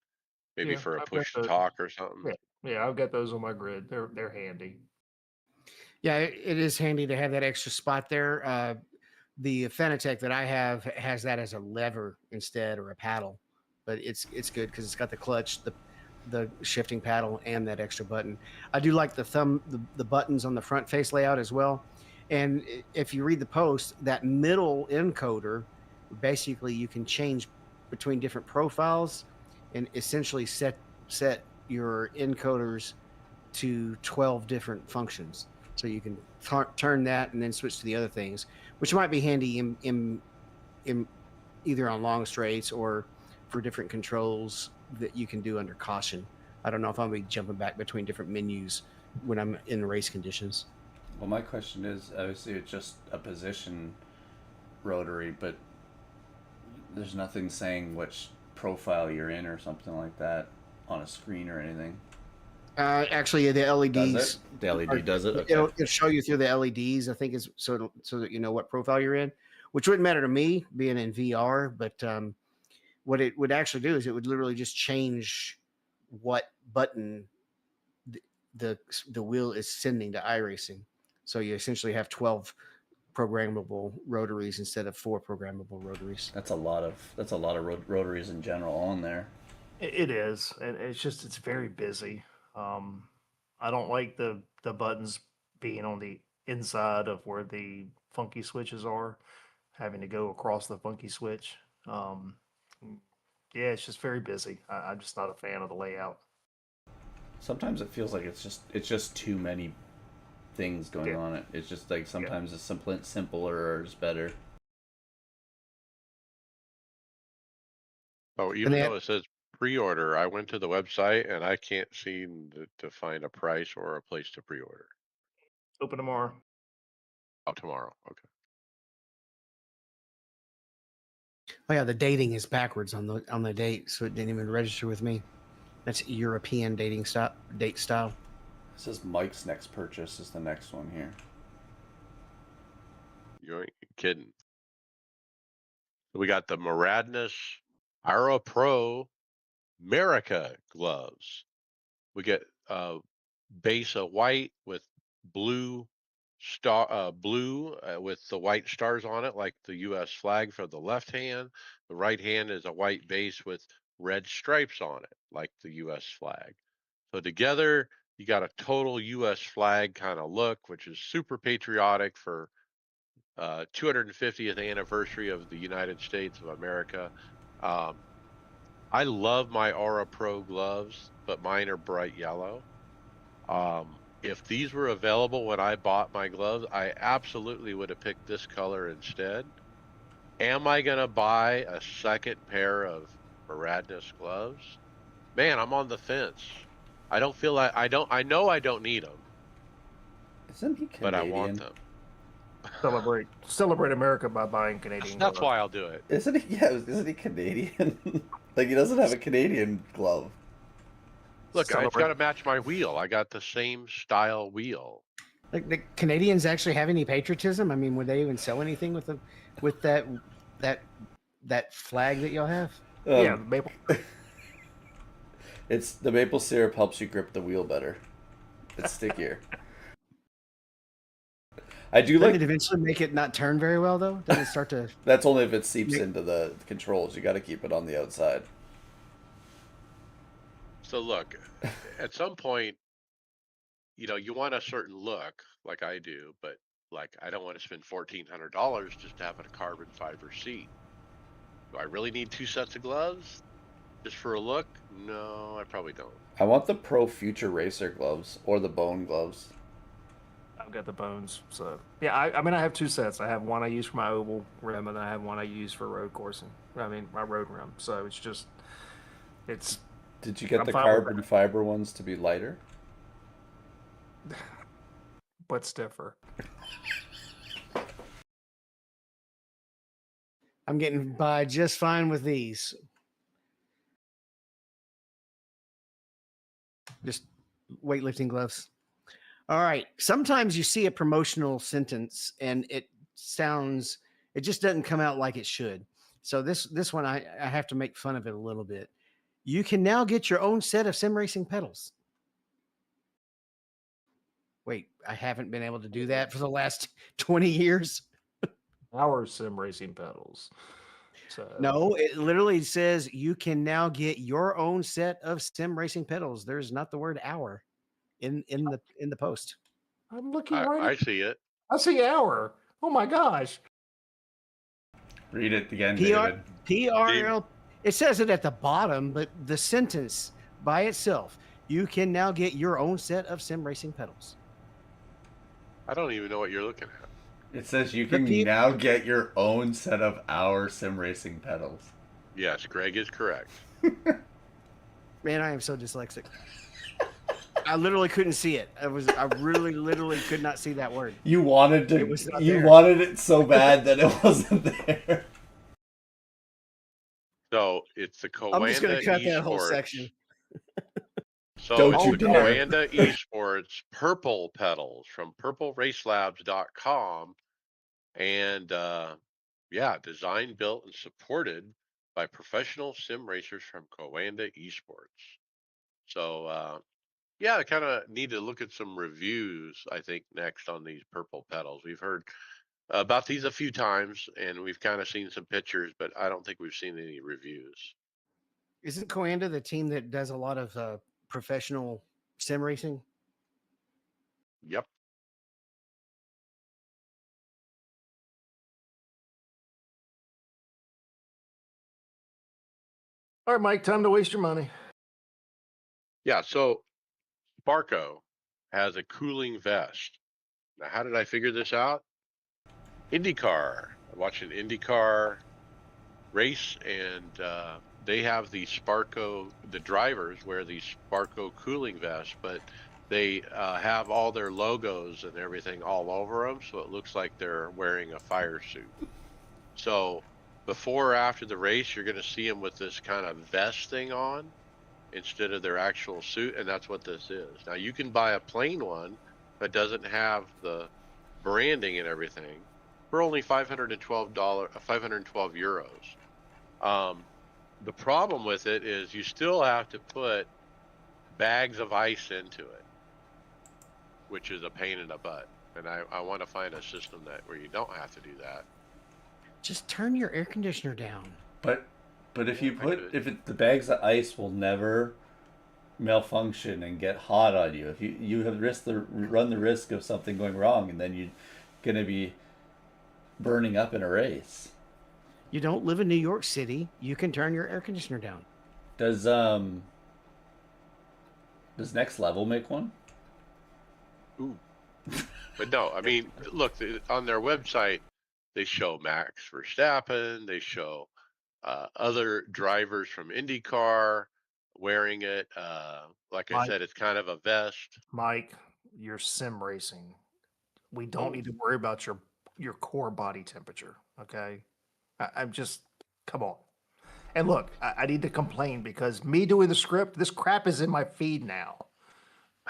Maybe yeah, for a I've got push to the talk or something. yeah, I've got those on my grid. They're handy. Yeah, it is handy to have that extra spot there. The Fanatec that I have has that as a lever instead, or a paddle, but it's good because it's got the clutch, the shifting paddle, and that extra button. I do like the buttons on the front face layout as well. And if you read the post, that middle encoder, basically you can change between different profiles and essentially set your encoders to 12 different functions. So you can turn that and then switch to the other things, which might be handy in either on long straights or for different controls that you can do under caution. I don't know if I'll be jumping back between different menus when I'm in race conditions. Well, my question is, obviously it's just a position rotary, but there's nothing saying which profile you're in or something like that on a screen or anything. Actually, the LEDs. Does it? The LED does it? Okay. It'll show you through the LEDs. I think is so that you know what profile you're in, which wouldn't matter to me being in VR. But what it would actually do is it would literally just change what button the the wheel is sending to iRacing. So you essentially have 12 programmable rotaries instead of 4 programmable rotaries. That's a lot of rotaries in general on there. It is, and it's very busy. I don't like the buttons being on the inside of where the funky switches are, having to go across the funky switch. Yeah, it's just very busy. I'm just not a fan of the layout. Sometimes it feels like it's just too many things going Yeah, on. It's just like yeah. sometimes it's simpler is better. Oh, And even they though it says pre-order, I went to the website and I can't seem to find a price or a place to pre-order. Open tomorrow. Oh, tomorrow. Okay. Oh yeah, the dating is backwards on the date, so it didn't even register with me. That's European date style. It says Mike's next purchase is the next one here. You ain't kidding. We got the Moradness Ira Pro America gloves. We get base of white with blue with the white stars on it, like the U.S. flag for the left hand. The right hand is a white base with red stripes on it, like the U.S. flag. So together, you got a total U.S. flag kind of look, which is super patriotic for 250th anniversary of the United States of America. Um, I love my Aura Pro gloves, but mine are bright yellow. If these were available when I bought my gloves, I absolutely would have picked this color instead. Am I going to buy a second pair of Moradness gloves? Man, I'm on the fence. I don't feel like I know I don't need them, Isn't he but I want Canadian? them. Celebrate America by buying Canadian That's gloves. why I'll do it. Isn't he? Yeah, isn't he Canadian? Like he doesn't have a Canadian glove. Look, it's got Celebrate. to match my wheel. I got the same style wheel. Like the Canadians actually have any patriotism? I mean, would they even sell anything with that flag that y'all have? Yeah, maple. It's the maple syrup helps you grip the wheel better. It's stickier. I do Doesn't like. it eventually make it not turn very well though? Doesn't it start to? That's only if it seeps into the controls. You got to keep it on the outside. So look, at some point, you want a certain look, like I do, but like I don't want to spend $1,400 just to have a carbon fiber seat. Do I really need two sets of gloves just for a look? No, I probably don't. I want the Pro Future Racer gloves or the bone gloves. I've got the bones. So yeah, I mean I have two sets. I have one I use for my oval rim, and I have one I use for road coursing. I mean my road rim. So it's Did you get I'm the fine with carbon fiber ones to be lighter? that, but stiffer. I'm getting by just fine with these. Just weightlifting gloves. All right. Sometimes you see a promotional sentence and it just doesn't come out like it should. So this one I have to make fun of it a little bit. You can now get your own set of sim racing pedals. Wait, I haven't been able to do that for the last 20 years. Our sim racing pedals. So No, it literally says you can now get your own set of sim racing pedals. There's not the word hour in the post. I'm looking I, right. I see it. I see hour. Oh my gosh. Read it again, PR David. PRL. It says it at the bottom, but the sentence by itself, you can now get your own set of sim racing pedals. I don't even know what you're looking at. It says you The can P- now get your own set of our sim racing pedals. Yes, Greg is correct. Man, I am so dyslexic. I literally couldn't see it. I really literally could not see that word. You wanted It to. was not You there. wanted it so bad that it wasn't there. So it's the I'm just gonna Coanda cut that whole Esports. section. So Don't it's Oh, you the dare. dare. Coanda Esports purple pedals from purpleracelabs.com. And yeah, designed, built, and supported by professional sim racers from Coanda Esports. So yeah, I kind of need to look at some reviews, I think, next on these purple pedals. We've heard about these a few times and we've kind of seen some pictures, but I don't think we've seen any reviews. Isn't Coanda the team that does a lot of professional sim racing? Yep. All right, Mike, time to waste your money. Yeah. So Sparco has a cooling vest. Now, how did I figure this out? IndyCar. I watched an IndyCar race, and they have the Sparco. The drivers wear these Sparco cooling vests, but they have all their logos and everything all over them, so it looks like they're wearing a fire suit. So before or after the race, you're going to see them with this kind of vest thing on instead of their actual suit, and that's what this is. Now you can buy a plain one that doesn't have the branding and everything for only $512, 512 euros. The problem with it is you still have to put bags of ice into it, which is a pain in the butt. And I want to find a system where you don't have to do that. Just turn your air conditioner down. But if Yeah, you I put could. the bags of ice will never malfunction and get hot on you. If you have run the risk of something going wrong, and then you're gonna be burning up in a race. You don't live in New York City. You can turn your air conditioner down. Does Next Level make one? Ooh. But no, I mean, look, on their website, they show Max Verstappen, they show other drivers from IndyCar wearing it. Like I Mike, said, it's kind of a vest. Mike, you're sim racing. We don't Oh, need to worry about your core body temperature. Okay. I'm just come on. And look, I need to complain because me doing the script, this crap is in my feed now.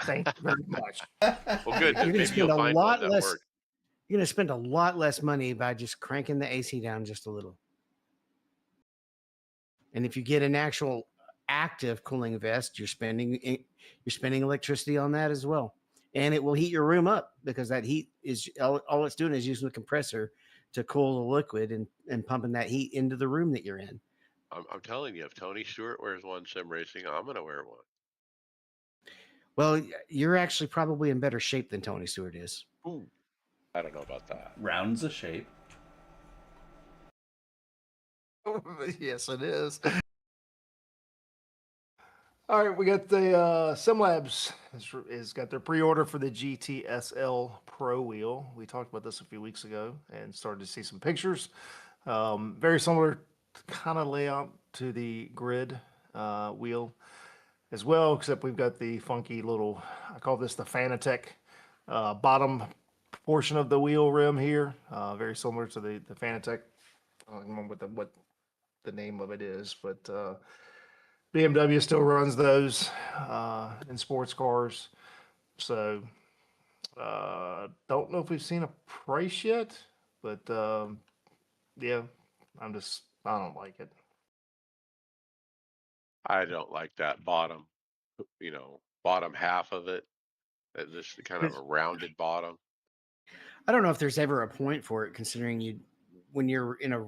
Thank you very much. well, good, You're because going to maybe you'll spend a find one lot that less. works. You're going to spend a lot less money by just cranking the AC down just a little. And if you get an actual active cooling vest, you're spending electricity on that as well, and it will heat your room up because that heat is all it's doing is using the compressor to cool the liquid and pumping that heat into the room that you're in. I'm telling you, if Tony Stewart wears one sim racing, I'm going to wear one. Well, you're actually probably in better shape than Tony Stewart is. Ooh, I don't know about that. Round's a shape. Yes, it is. All right, we got the SimLabs has got their pre-order for the GTSL Pro wheel. We talked about this a few weeks ago and started to see some pictures. Very similar kind of layout to the grid wheel as well, except we've got the funky little, I call this the Fanatec bottom portion of the wheel rim here. Very similar to the Fanatec. I don't remember what the name of it is, but BMW still runs those in sports cars. So don't know if we've seen a price yet, but yeah, I don't like it. I don't like that bottom, bottom half of it. This kind of a rounded bottom. I don't know if there's ever a point for it, considering when you're in a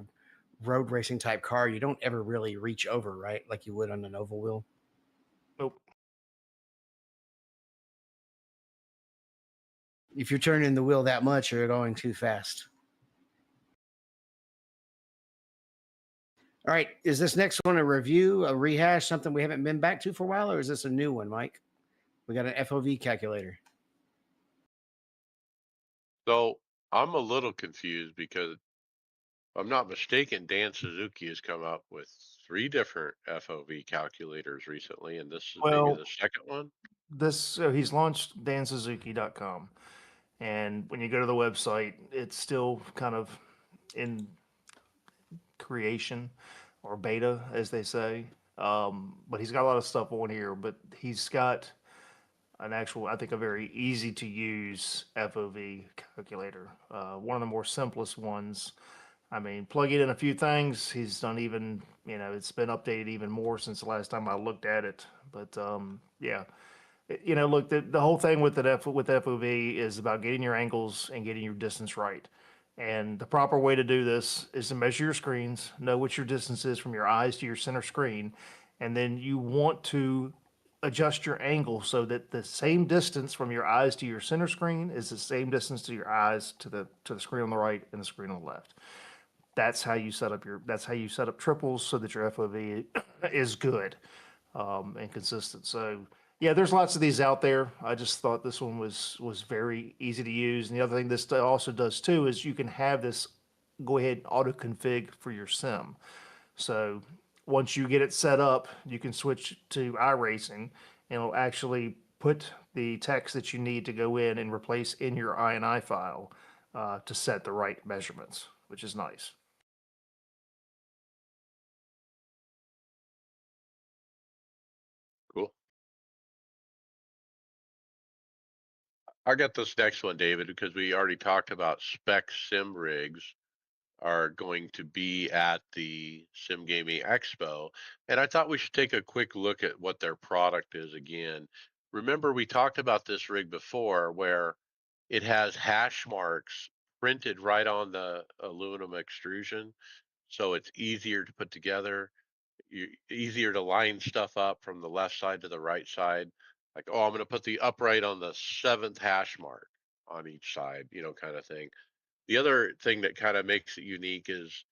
road racing type car, you don't ever really reach over, right? Like you would on an oval wheel. Nope. If you're turning the wheel that much, you're going too fast. All right. Is this next one a review, a rehash, something we haven't been back to for a while, or is this a new one, Mike? We got an FOV calculator. So I'm a little confused because, if I'm not mistaken, Dan Suzuki has come up with 3 different FOV calculators recently, and this is maybe Well, the second one. he's launched dansuzuki.com, and when you go to the website, it's still kind of in creation or beta, as they say. But he's got a lot of stuff on here, but he's got an actual, I think, a very easy to use FOV calculator. One of the more simplest ones. I mean, plug it in a few things. He's done even, it's been updated even more since the last time I looked at it. But yeah, look, the whole thing with with FOV is about getting your angles and getting your distance right. And the proper way to do this is to measure your screens, know what your distance is from your eyes to your center screen, and then you want to adjust your angle so that the same distance from your eyes to your center screen is the same distance to your eyes to the screen on the right and the screen on the left. That's how you set up triples so that your FOV is good and consistent. So yeah, there's lots of these out there. I just thought this one was very easy to use. And the other thing this also does too is you can have this go ahead and auto config for your sim. So once you get it set up, you can switch to iRacing and it'll actually put the text that you need to go in and replace in your INI file to set the right measurements, which is nice. Cool. I got this next one, David, because we already talked about spec sim rigs are going to be at the Sim Gaming Expo. And I thought we should take a quick look at what their product is again. Remember, we talked about this rig before where it has hash marks printed right on the aluminum extrusion. So it's easier to put together, easier to line stuff up from the left side to the right side. Like, oh, I'm going to put the upright on the 7th hash mark on each side, kind of thing. The other thing that kind of makes it unique is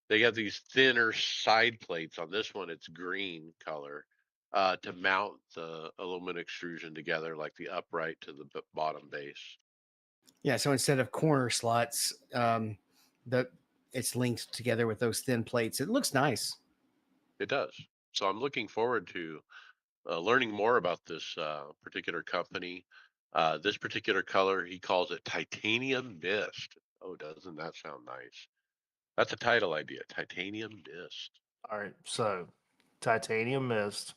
they have these thinner side plates. On this one, it's green color to mount the aluminum extrusion together, like the upright to the bottom base. Yeah. So instead of corner slots, the it's linked together with those thin plates. It looks nice. It does. So I'm looking forward to learning more about this particular company. This particular color, he calls it titanium mist. Oh, doesn't that sound nice? That's a title idea, titanium mist. All right, so titanium mist.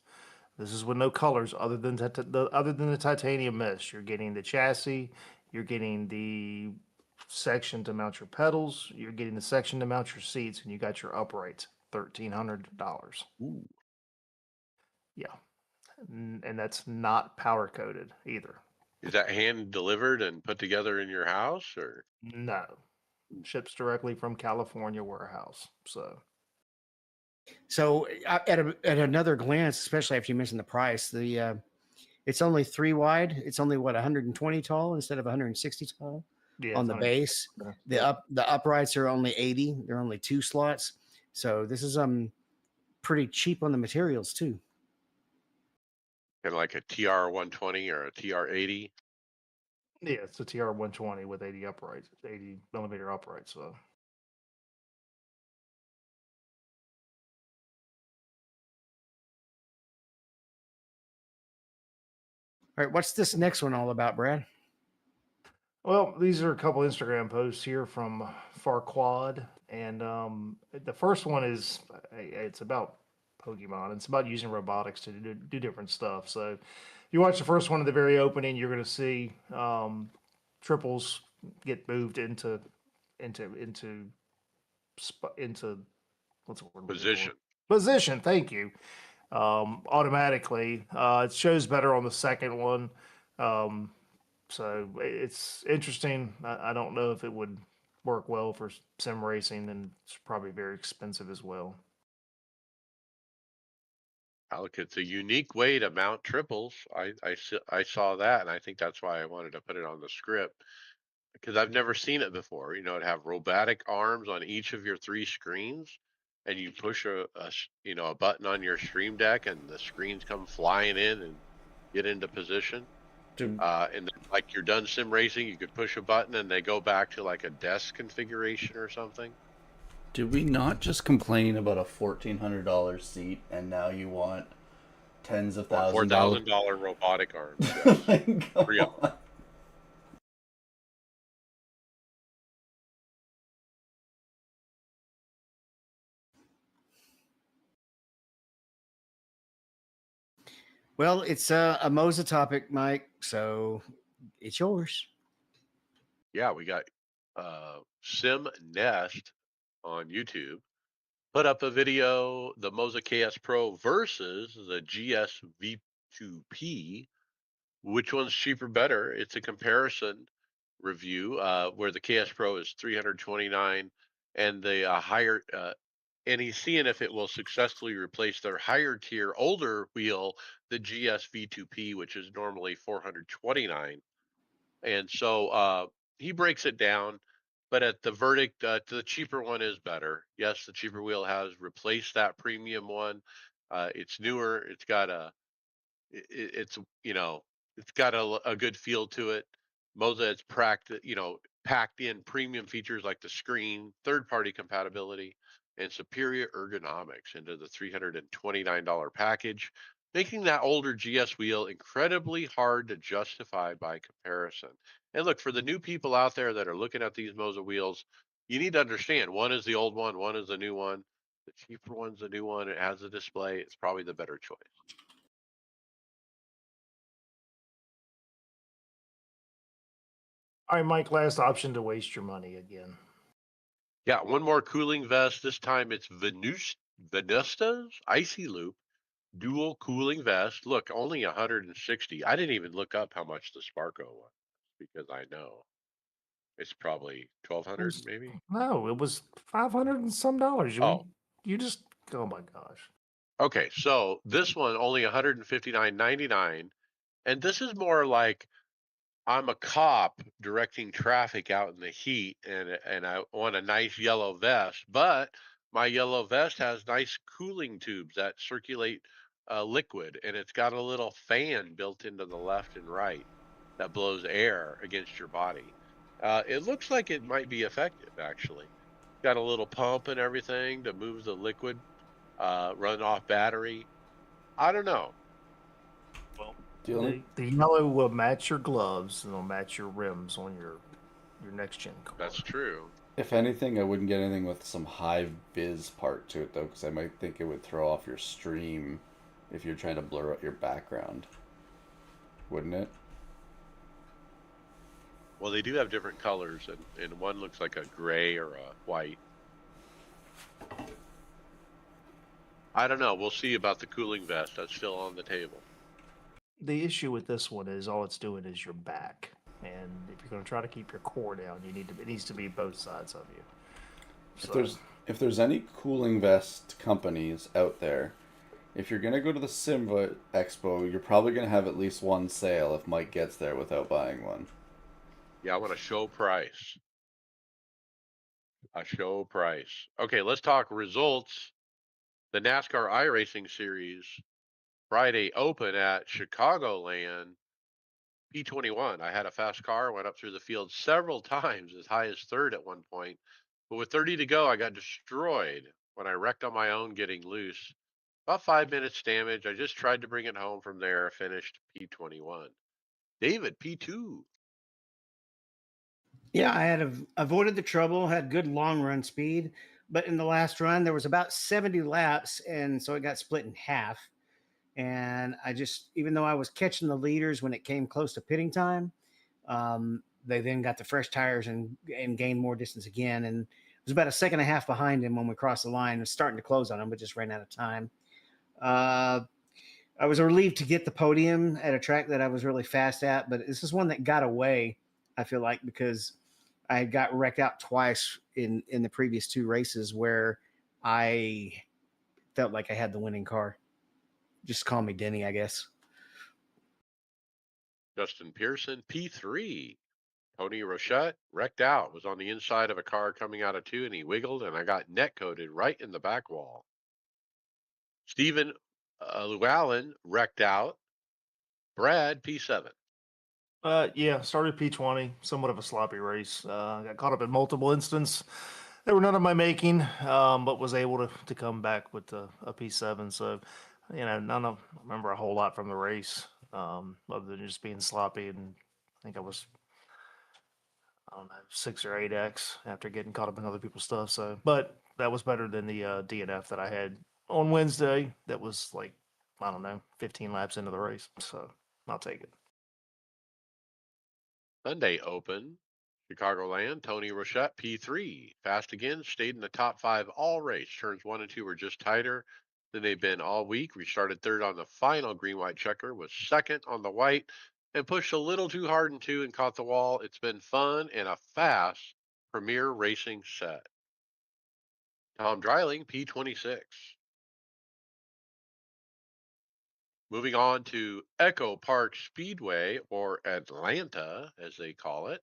This is with no colors other than the titanium mist. You're getting the chassis, you're getting the section to mount your pedals, you're getting the section to mount your seats, and you got your uprights. $1,300. Ooh. Yeah, and that's not powder coated either. Is that hand delivered and put together in your house, or? No, ships directly from California warehouse. So at another glance, especially after you mentioned the price, the It's only 3 wide. It's only what 120 tall instead of 160 tall Yeah, on it's the 100. base. Yeah. The uprights are only 80. They're only 2 slots. So this is pretty cheap on the materials too. Kind of like a TR 120 or a TR 80. Yeah, it's a TR 120 with 80 uprights, 80 millimeter uprights. So All right, what's this next one all about, Brad? well, these are a couple Instagram posts here from Farquad, and the first one is it's about Pokemon. It's about using robotics to do different stuff. So, if you watch the first one at the very opening, you're going to see triples get moved into into what's the word I'm looking for? Position. Position. Thank you. Automatically, it shows better on the second one. Um, so it's interesting. I don't know if it would work well for sim racing, and it's probably very expensive as well. Look, it's a unique way to mount triples. I saw that, and I think that's why I wanted to put it on the script because I've never seen it before. To have robotic arms on each of your three screens, and you push a button on your stream deck, and the screens come flying in and get into position. Do, And then, like you're done sim racing, you could push a button and they go back to like a desk configuration or something. do we not just complain about a $1,400 seat, and now you want tens of Or thousands $4,000 robotic arms, yes. like, come 3 of them. on. Well, it's a Moza topic, Mike. So it's yours. Yeah, we got Sim Nest on YouTube. Put up a video, the Moza KS Pro versus the GS V2P. Which one's cheaper, better? It's a comparison review where the KS Pro is 329 and the higher, and he's seeing if it will successfully replace their higher tier older wheel, the GS V2P, which is normally 429. And so he breaks it down, but at the verdict, the cheaper one is better. Yes, the cheaper wheel has replaced that premium one. It's newer. It's it's got a good feel to it. Moza has packed in premium features like the screen, third-party compatibility, and superior ergonomics into the $329 package, making that older GS wheel incredibly hard to justify by comparison. And look, for the new people out there that are looking at these Moza wheels, you need to understand one is the old one is the new one. The cheaper one's the new one. It has a display. It's probably the better choice. All right, Mike. Last option to waste your money again. Yeah, one more cooling vest. This time it's Venusta's Icy Loop dual cooling vest. Look, only 160. I didn't even look up how much the Sparko was because I know it's probably It 1,200 was maybe. no, it was $500 and some dollars. Oh, You just oh my gosh. okay. So this one only 159.99, and this is more like I'm a cop directing traffic out in the heat, and I want a nice yellow vest, but my yellow vest has nice cooling tubes that circulate liquid, and it's got a little fan built into the left and right that blows air against your body. It looks like it might be effective, actually. Got a little pump and everything to move the liquid, run off battery. I don't know. Well, The only the yellow will match your gloves and it'll match your rims on your next gen car. That's true. If anything, I wouldn't get anything with some high vis part to it though, because I might think it would throw off your stream if you're trying to blur out your background. Wouldn't it? Well, they do have different colors, and one looks like a gray or a white. I don't know. We'll see about the cooling vest. That's still on the table. The issue with this one is all it's doing is your back, and if you're going to try to keep your core down, it needs to be both sides of you. If there's any cooling vest companies out there If you're gonna go to the Simva Expo, you're probably gonna have at least one sale if Mike gets there without buying one. Yeah, I want a show price. A show price. Okay, let's talk results. The NASCAR iRacing Series Friday Open at Chicagoland P21. I had a fast car, went up through the field several times, as high as third at one point. But with 30 to go, I got destroyed when I wrecked on my own getting loose. About 5 minutes damage. I just tried to bring it home from there. Finished P21. David, P2. Yeah, I had avoided the trouble, had good long run speed, but in the last run there was about 70 laps, and so it got split in half. And I just, even though I was catching the leaders when it came close to pitting time, they then got the fresh tires and gained more distance again. And it was about a second and a half behind him when we crossed the line. It was starting to close on him, but just ran out of time. Uh, I was relieved to get the podium at a track that I was really fast at, but this is one that got away, I feel like, because I got wrecked out twice in the previous two races where I felt like I had the winning car. Just call me Denny, I guess. Justin Pearson, P3. Tony Rochette wrecked out, was on the inside of a car coming out of two, and he wiggled, and I got net coated right in the back wall. Stephen Llewellyn wrecked out. Brad, P7. Yeah, started P20, somewhat of a sloppy race. Got caught up in multiple instances. They were none of my making, but was able to come back with a P7. So, none of remember a whole lot from the race, other than just being sloppy. And I think I don't know, 6 or 8X after getting caught up in other people's stuff. So, but that was better than the DNF that I had on Wednesday. That was like, I don't know, 15 laps into the race. So I'll take it. Sunday Open, Chicagoland, Tony Rochette, P3. Fast again, stayed in the top five all race. Turns 1 and 2 were just tighter than they've been all week. We started third on the final green white checker, was second on the white, and pushed a little too hard in two and caught the wall. It's been fun and a fast premier racing set. Tom Dreiling, P26. Moving on to Echo Park Speedway, or Atlanta, as they call it.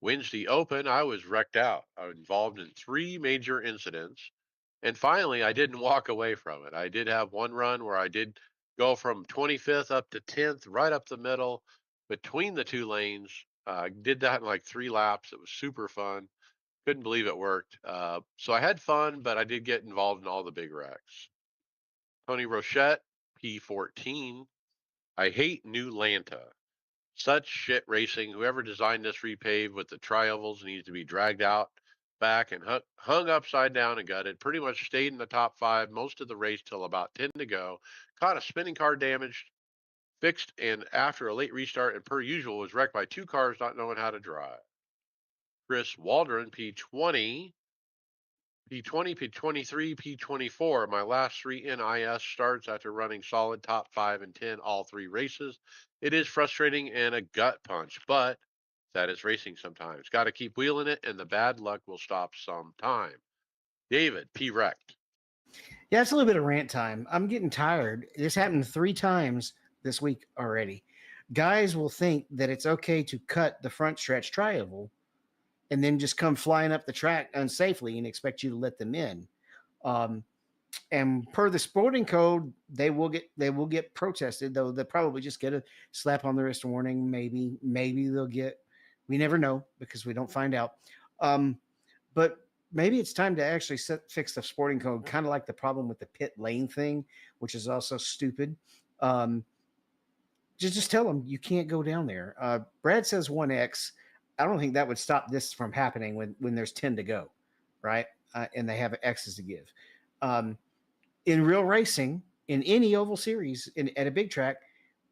Wednesday Open, I was wrecked out. I was involved in 3 major incidents. And finally, I didn't walk away from it. I did have one run where I did go from 25th up to 10th, right up the middle between the two lanes. Did that in like 3 laps. It was super fun. Couldn't believe it worked. So I had fun, but I did get involved in all the big wrecks. Tony Rochette, P14. I hate New Lanta. Such shit racing. Whoever designed this repave with the tri-ovals needs to be dragged out back and hung upside down and gutted. Pretty much stayed in the top five most of the race till about 10 to go. Caught a spinning car damaged, fixed, and after a late restart, and per usual, was wrecked by 2 cars not knowing how to drive. Chris Waldron, P20. P20, P23, P24. My last 3 NIS starts after running solid top 5 and 10 all 3 races. It is frustrating and a gut punch, but that is racing sometimes. Got to keep wheeling it, and the bad luck will stop sometime. David, P wrecked. Yeah, it's a little bit of rant time. I'm getting tired. This happened 3 times this week already. Guys will think that it's okay to cut the front stretch tri-oval and then just come flying up the track unsafely and expect you to let them in. Um, and per the sporting code, they will get protested. Though they'll probably just get a slap on the wrist warning. Maybe they'll get. We never know because we don't find out. But maybe it's time to actually fix the sporting code, kind of like the problem with the pit lane thing, which is also stupid. Um, just tell them you can't go down there. Brad says 1X. I don't think that would stop this from happening when there's 10 to go, right? And they have X's to give. In real racing, in any oval series, at a big track,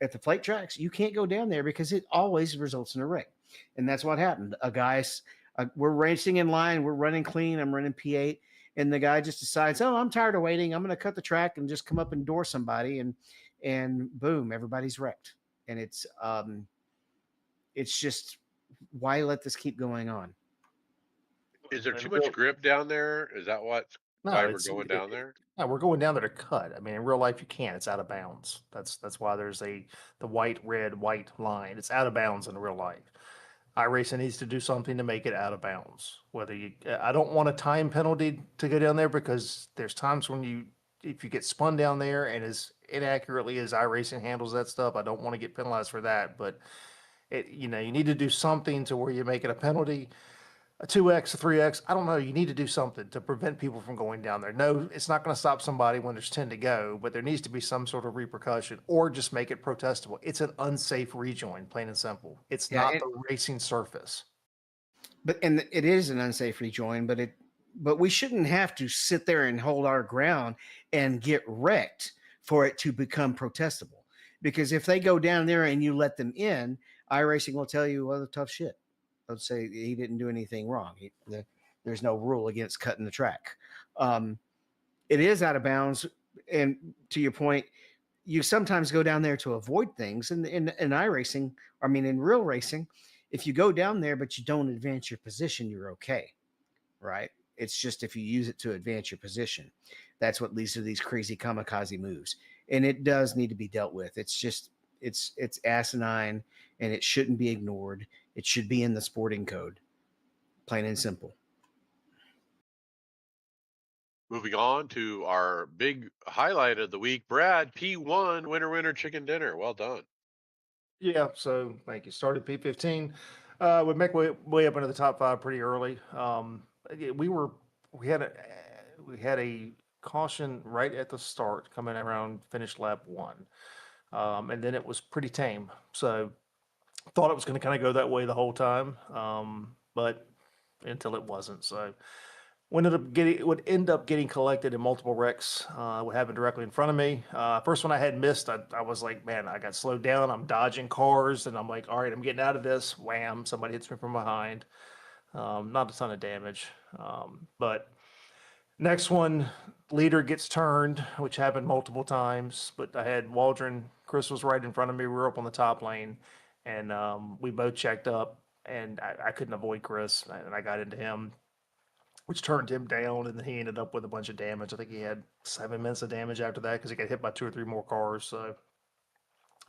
at the plate tracks, you can't go down there because it always results in a wreck. And that's what happened. We're racing in line, we're running clean, I'm running P8, and the guy just decides, oh, I'm tired of waiting, I'm going to cut the track and just come up and door somebody, and boom, everybody's wrecked. And it's just, why let this keep going on? Is there And too much real, grip down there? Is that what Why No, we're going down there? no, we're going down there to cut. I mean, in real life, you can't. It's out of bounds. That's why there's the white, red, white line. It's out of bounds in real life. iRacing needs to do something to make it out of bounds. Whether you, I don't want a time penalty to go down there because there's times when if you get spun down there and as inaccurately as iRacing handles that stuff, I don't want to get penalized for that. But you need to do something to where you make it a penalty, a 2x, a 3x. I don't know. You need to do something to prevent people from going down there. No, it's not going to stop somebody when there's 10 to go, but there needs to be some sort of repercussion or just make it protestable. It's an unsafe rejoin, plain and simple. It's Yeah, not the racing surface. and it is an unsafe rejoin, but we shouldn't have to sit there and hold our ground and get wrecked for it to become protestable. Because if they go down there and you let them in, iRacing will tell you, well, the tough shit. They'll say he didn't do anything wrong. There's no rule against cutting the track. It is out of bounds, and to your point, you sometimes go down there to avoid things. And in iRacing, I mean, in real racing, if you go down there but you don't advance your position, you're okay, right? It's just if you use it to advance your position, that's what leads to these crazy kamikaze moves, and it does need to be dealt with. It's just it's asinine, and it shouldn't be ignored. It should be in the sporting code, plain and simple. Moving on to our big highlight of the week, Brad, P1, winner chicken dinner. Well done. Yeah, so thank you. Started P15. We make way up into the top five pretty early. We were we had a we had a caution right at the start coming around finish lap one, and then it was pretty tame. So thought it was going to kind of go that way the whole time, but until it wasn't. So would end up getting collected in multiple wrecks. Would happen directly in front of me. First one I had missed, I was like, man, I got slowed down. I'm dodging cars, and I'm like, all right, I'm getting out of this. Wham! Somebody hits me from behind. Not a ton of damage, but next one, leader gets turned, which happened multiple times. But I had Waldron. Chris was right in front of me. We were up on the top lane, and we both checked up, and I couldn't avoid Chris, and I got into him, which turned him down, and then he ended up with a bunch of damage. I think he had 7 minutes of damage after that because he got hit by two or three more cars. So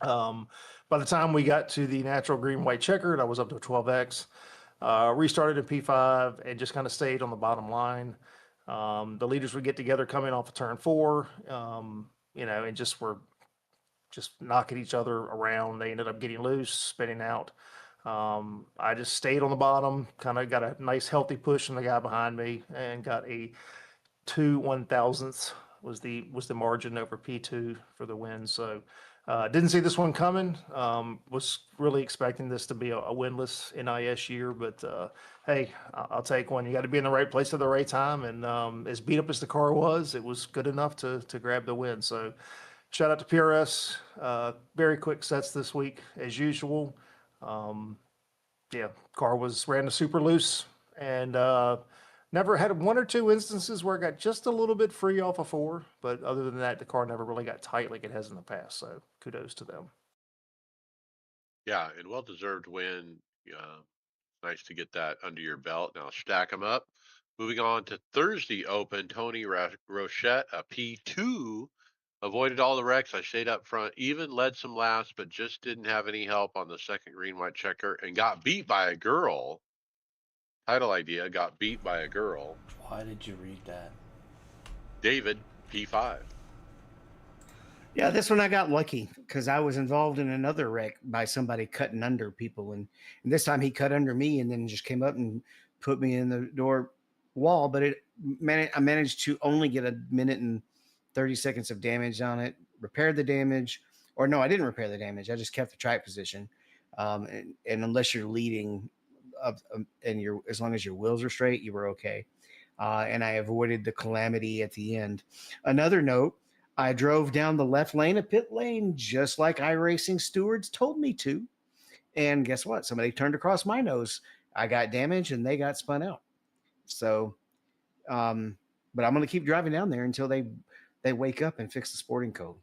by the time we got to the natural green white checkered, I was up to a 12x. Restarted in P5 and just kind of stayed on the bottom line. The leaders would get together coming off of turn four, and just were just knocking each other around. They ended up getting loose, spinning out. I just stayed on the bottom, kind of got a nice healthy push from the guy behind me, and got a 2/1000th was the margin over P2 for the win. So didn't see this one coming. Was really expecting this to be a winless NIS year, but hey, I'll take one. You got to be in the right place at the right time, and as beat up as the car was, it was good enough to grab the win. So shout out to PRS. Very quick sets this week as usual. Yeah, car ran the super loose, and never had one or two instances where it got just a little bit free off of four, but other than that, the car never really got tight like it has in the past. So kudos to them. Yeah, and well-deserved win. Nice to get that under your belt. Now stack them up. Moving on to Thursday Open, Tony Rochette, a P2, avoided all the wrecks. I stayed up front, even led some laps, but just didn't have any help on the second green white checker and got beat by a girl. Title idea, got beat by a girl. Why did you read that? David, P5. Yeah, this one I got lucky because I was involved in another wreck by somebody cutting under people, and this time he cut under me and then just came up and put me in the door wall. But I managed to only get a minute and 30 seconds of damage on it. Repaired the damage, or no, I didn't repair the damage. I just kept the track position, and unless you're leading, and as long as your wheels are straight, you were okay. And I avoided the calamity at the end. Another note. I drove down the left lane of pit lane just like iRacing stewards told me to. And guess what? Somebody turned across my nose. I got damaged and they got spun out. So, but I'm going to keep driving down there until they wake up and fix the sporting code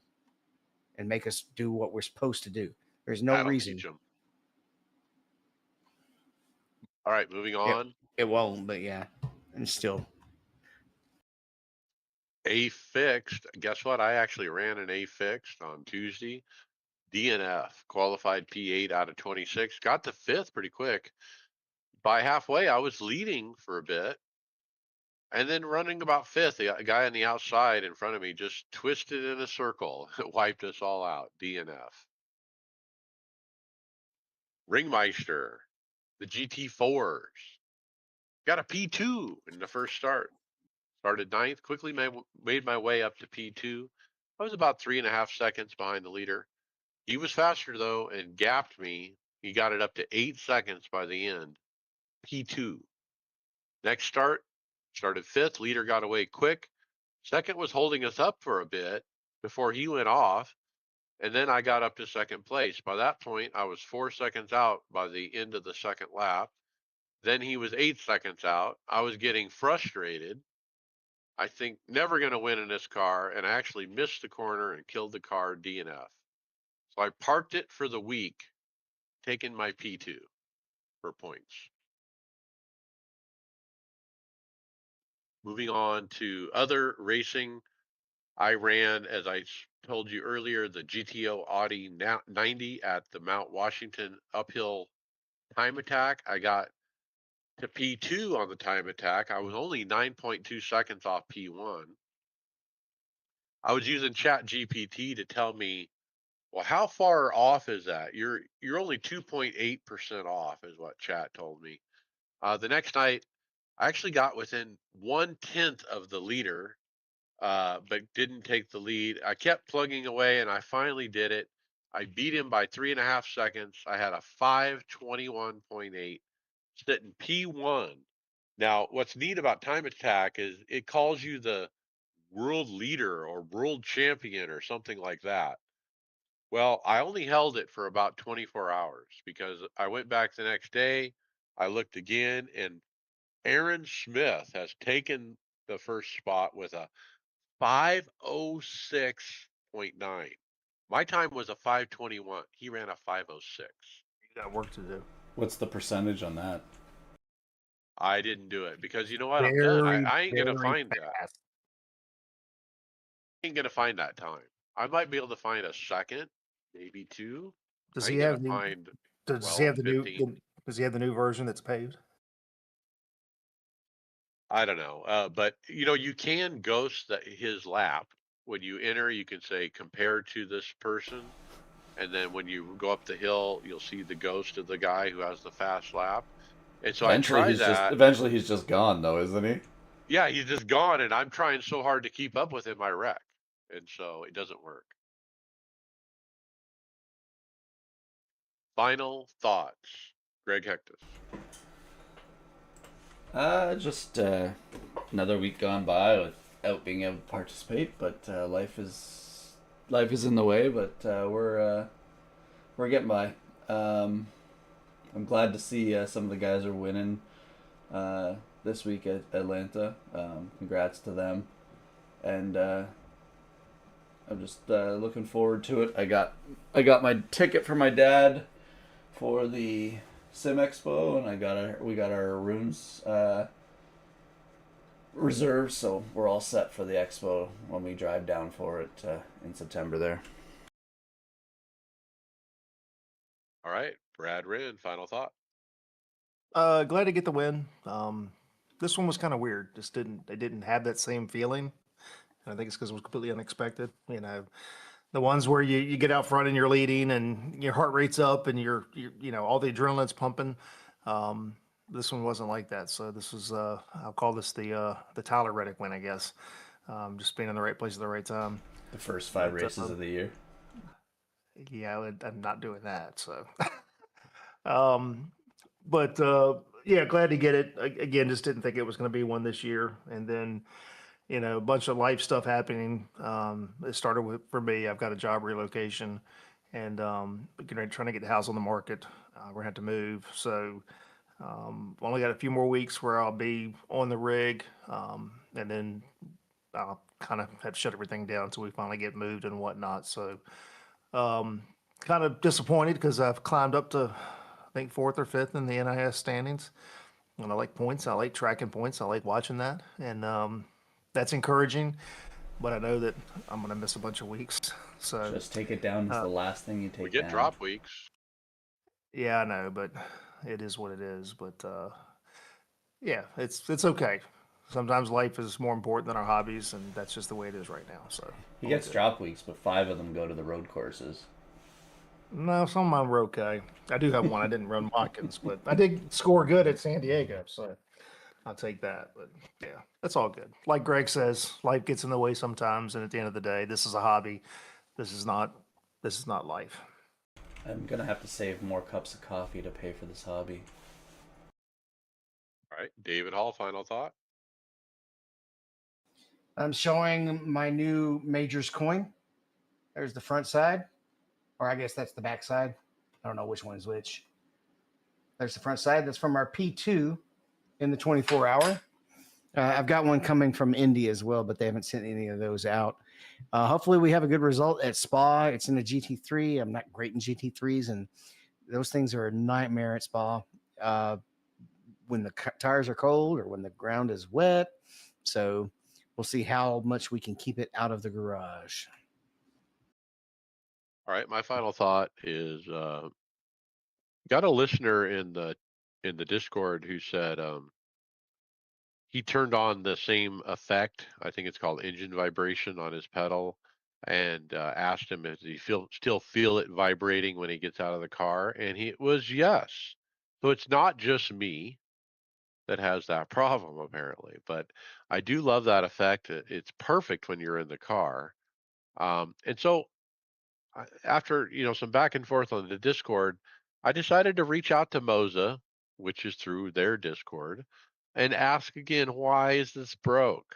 and make us do what we're supposed to do. There's no That'll reason. teach 'em. All right, moving on. It won't, but yeah, and still. A fixed. Guess what? I actually ran an A fixed on Tuesday. DNF, qualified P8 out of 26. Got to fifth pretty quick. By halfway, I was leading for a bit. And then running about fifth, the guy on the outside in front of me just twisted in a circle. Wiped us all out. DNF. Ringmeister, the GT4s. Got a P2 in the first start. Started ninth, quickly made my way up to P2. I was about 3.5 seconds behind the leader. He was faster though and gapped me. He got it up to 8 seconds by the end. P2. Next start, started fifth. Leader got away quick. Second was holding us up for a bit before he went off. And then I got up to second place. By that point, I was 4 seconds out by the end of the second lap. Then he was 8 seconds out. I was getting frustrated. I think never going to win in this car, and I actually missed the corner and killed the car DNF. So I parked it for the week, taking my P2 for points. Moving on to other racing, I ran, as I told you earlier, the GTO Audi 90 at the Mount Washington uphill time attack. I got to P2 on the time attack. I was only 9.2 seconds off P1. I was using Chat GPT to tell me, well, how far off is that? You're only 2.8% off, is what Chat told me. The next night, I actually got within 1/10 of the leader, but didn't take the lead. I kept plugging away, and I finally did it. I beat him by 3.5 seconds. I had a 5:21.8, sitting P1. Now, what's neat about Time Attack is it calls you the world leader or world champion or something like that. Well, I only held it for about 24 hours because I went back the next day. I looked again, and Aaron Smith has taken the first spot with a 5:06.9. My time was a 5:21. He ran a 5:06. You got work to do. What's the percentage on that? I didn't do it because you know what? I'm done. Very, I ain't gonna very find that. fast. I ain't gonna find that time. I might be able to find a second, maybe two. Does I he ain't gonna have the find does he have 12, the new 15. does he have the new version that's paved? I don't know. But you can ghost his lap. When you enter, you can say compared to this person. And then when you go up the hill, you'll see the ghost of the guy who has the fast lap. And so I tried that. Eventually he's just gone though, isn't he? Yeah, he's just gone, and I'm trying so hard to keep up with him, I wreck. And so it doesn't work. Final thoughts, Greg Hectus. Just another week gone by without being able to participate, but life is in the way, but we're getting by. I'm glad to see some of the guys are winning this week at Atlanta. Congrats to them, and I'm just looking forward to it. I got my ticket for my dad for the Sim Expo, and we got our rooms reserved, so we're all set for the expo when we drive down for it in September there. All right, Brad Wren, final thought. Glad to get the win. This one was kind of weird. They didn't have that same feeling. And I think it's because it was completely unexpected. The ones where you get out front and you're leading and your heart rate's up and you're all the adrenaline's pumping. This one wasn't like that. So this was I'll call this the Tyler Reddick win, I guess. Just being in the right place at the right time. The first 5 races of the year. Yeah, I'm not doing that. So, but yeah, glad to get it. Again, just didn't think it was going to be one this year. And then, a bunch of life stuff happening. It started for me. I've got a job relocation, and trying to get the house on the market. We're gonna have to move, so only got a few more weeks where I'll be on the rig, and then I'll kind of have to shut everything down until we finally get moved and whatnot. So, kind of disappointed because I've climbed up to, I think, fourth or fifth in the NIS standings. And I like points. I like tracking points. I like watching that, and that's encouraging. but I know that I'm going to miss a bunch of weeks. So Just take it down as uh, the last thing you We take get down. drop weeks. yeah, I know, but it is what it is. But yeah, it's okay. Sometimes life is more important than our hobbies, and that's just the way it is right now. So He all gets good. drop weeks, but 5 of them go to the road courses. No, some of mine were okay. I do have one. I didn't run Watkins, but I did score good at San Diego, so I'll take that. But yeah, that's all good. Like Greg says, life gets in the way sometimes, and at the end of the day, this is a hobby. This is not this is not life. I'm gonna have to save more cups of coffee to pay for this hobby. All right, David Hall, final thought. I'm showing my new Majors coin. There's the front side, or I guess that's the back side. I don't know which one is which. There's the front side. That's from our P2 in the 24 hour. I've got one coming from India as well, but they haven't sent any of those out. Hopefully, we have a good result at Spa. It's in a GT3. I'm not great in GT3s, and those things are a nightmare at Spa when the tires are cold or when the ground is wet. So we'll see how much we can keep it out of the garage. All right, my final thought is got a listener in the Discord who said he turned on the same effect. I think it's called engine vibration on his pedal, and asked him if he still feel it vibrating when he gets out of the car, and he it was yes. So it's not just me that has that problem apparently, but I do love that effect. It's perfect when you're in the car. And so after some back and forth on the Discord, I decided to reach out to Moza, which is through their Discord, and ask again, why is this broke?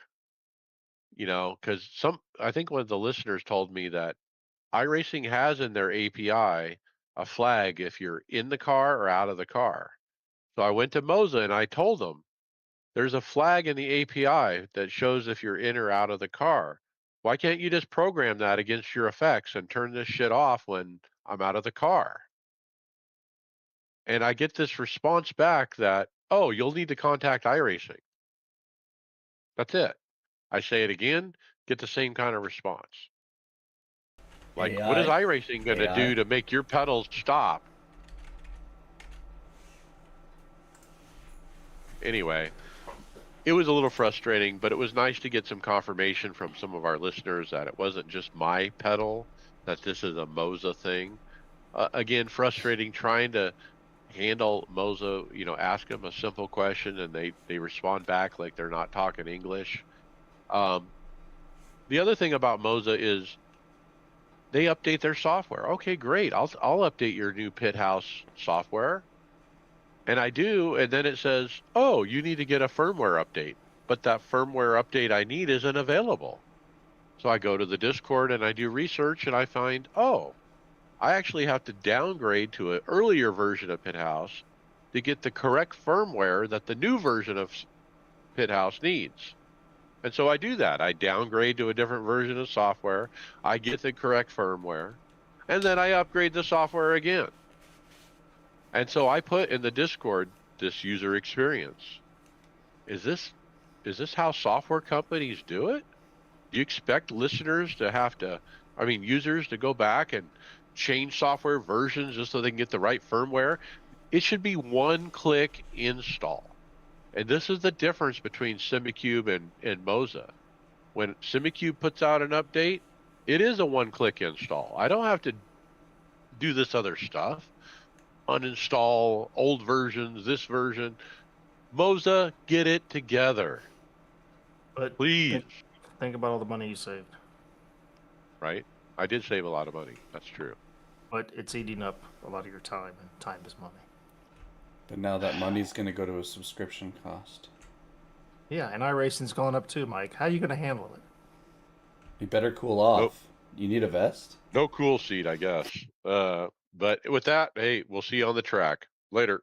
Because I think one of the listeners told me that iRacing has in their API a flag if you're in the car or out of the car. So I went to Moza and I told them there's a flag in the API that shows if you're in or out of the car. Why can't you just program that against your effects and turn this shit off when I'm out of the car? And I get this response back that, oh, you'll need to contact iRacing. That's it. I say it again, get the same kind of response. Like, what is AI? iRacing going to AI? do to make your pedals stop? Anyway, it was a little frustrating, but it was nice to get some confirmation from some of our listeners that it wasn't just my pedal, that this is a Moza thing. Again, frustrating trying to handle Moza, ask them a simple question and they respond back like they're not talking English. Um, the other thing about Moza is they update their software. Okay, great. I'll update your new pit house software. And I do, and then it says, "Oh, you need to get a firmware update." But that firmware update I need isn't available. So I go to the Discord and I do research and I find, "Oh, I actually have to downgrade to an earlier version of Pit House to get the correct firmware that the new version of Pit House needs." And so I do that. I downgrade to a different version of software. I get the correct firmware, and then I upgrade the software again. And so I put in the Discord this user experience. Is this how software companies do it? Do you expect listeners to users to go back and change software versions just so they can get the right firmware? It should be one click install. And this is the difference between SimiCube and Moza. When SimiCube puts out an update, it is a one click install. I don't have to do this other stuff, uninstall old versions, this version. Moza, get it together. But Please. think about all the money you saved. Right? I did save a lot of money. That's true. But it's eating up a lot of your time, and time is money. But now that money's gonna go to a subscription cost. Yeah, and iRacing's going up too, Mike. How are you going to handle it? You better cool Nope. off. You need a vest? No cool seat, I guess. But with that, hey, we'll see you on the track. Later.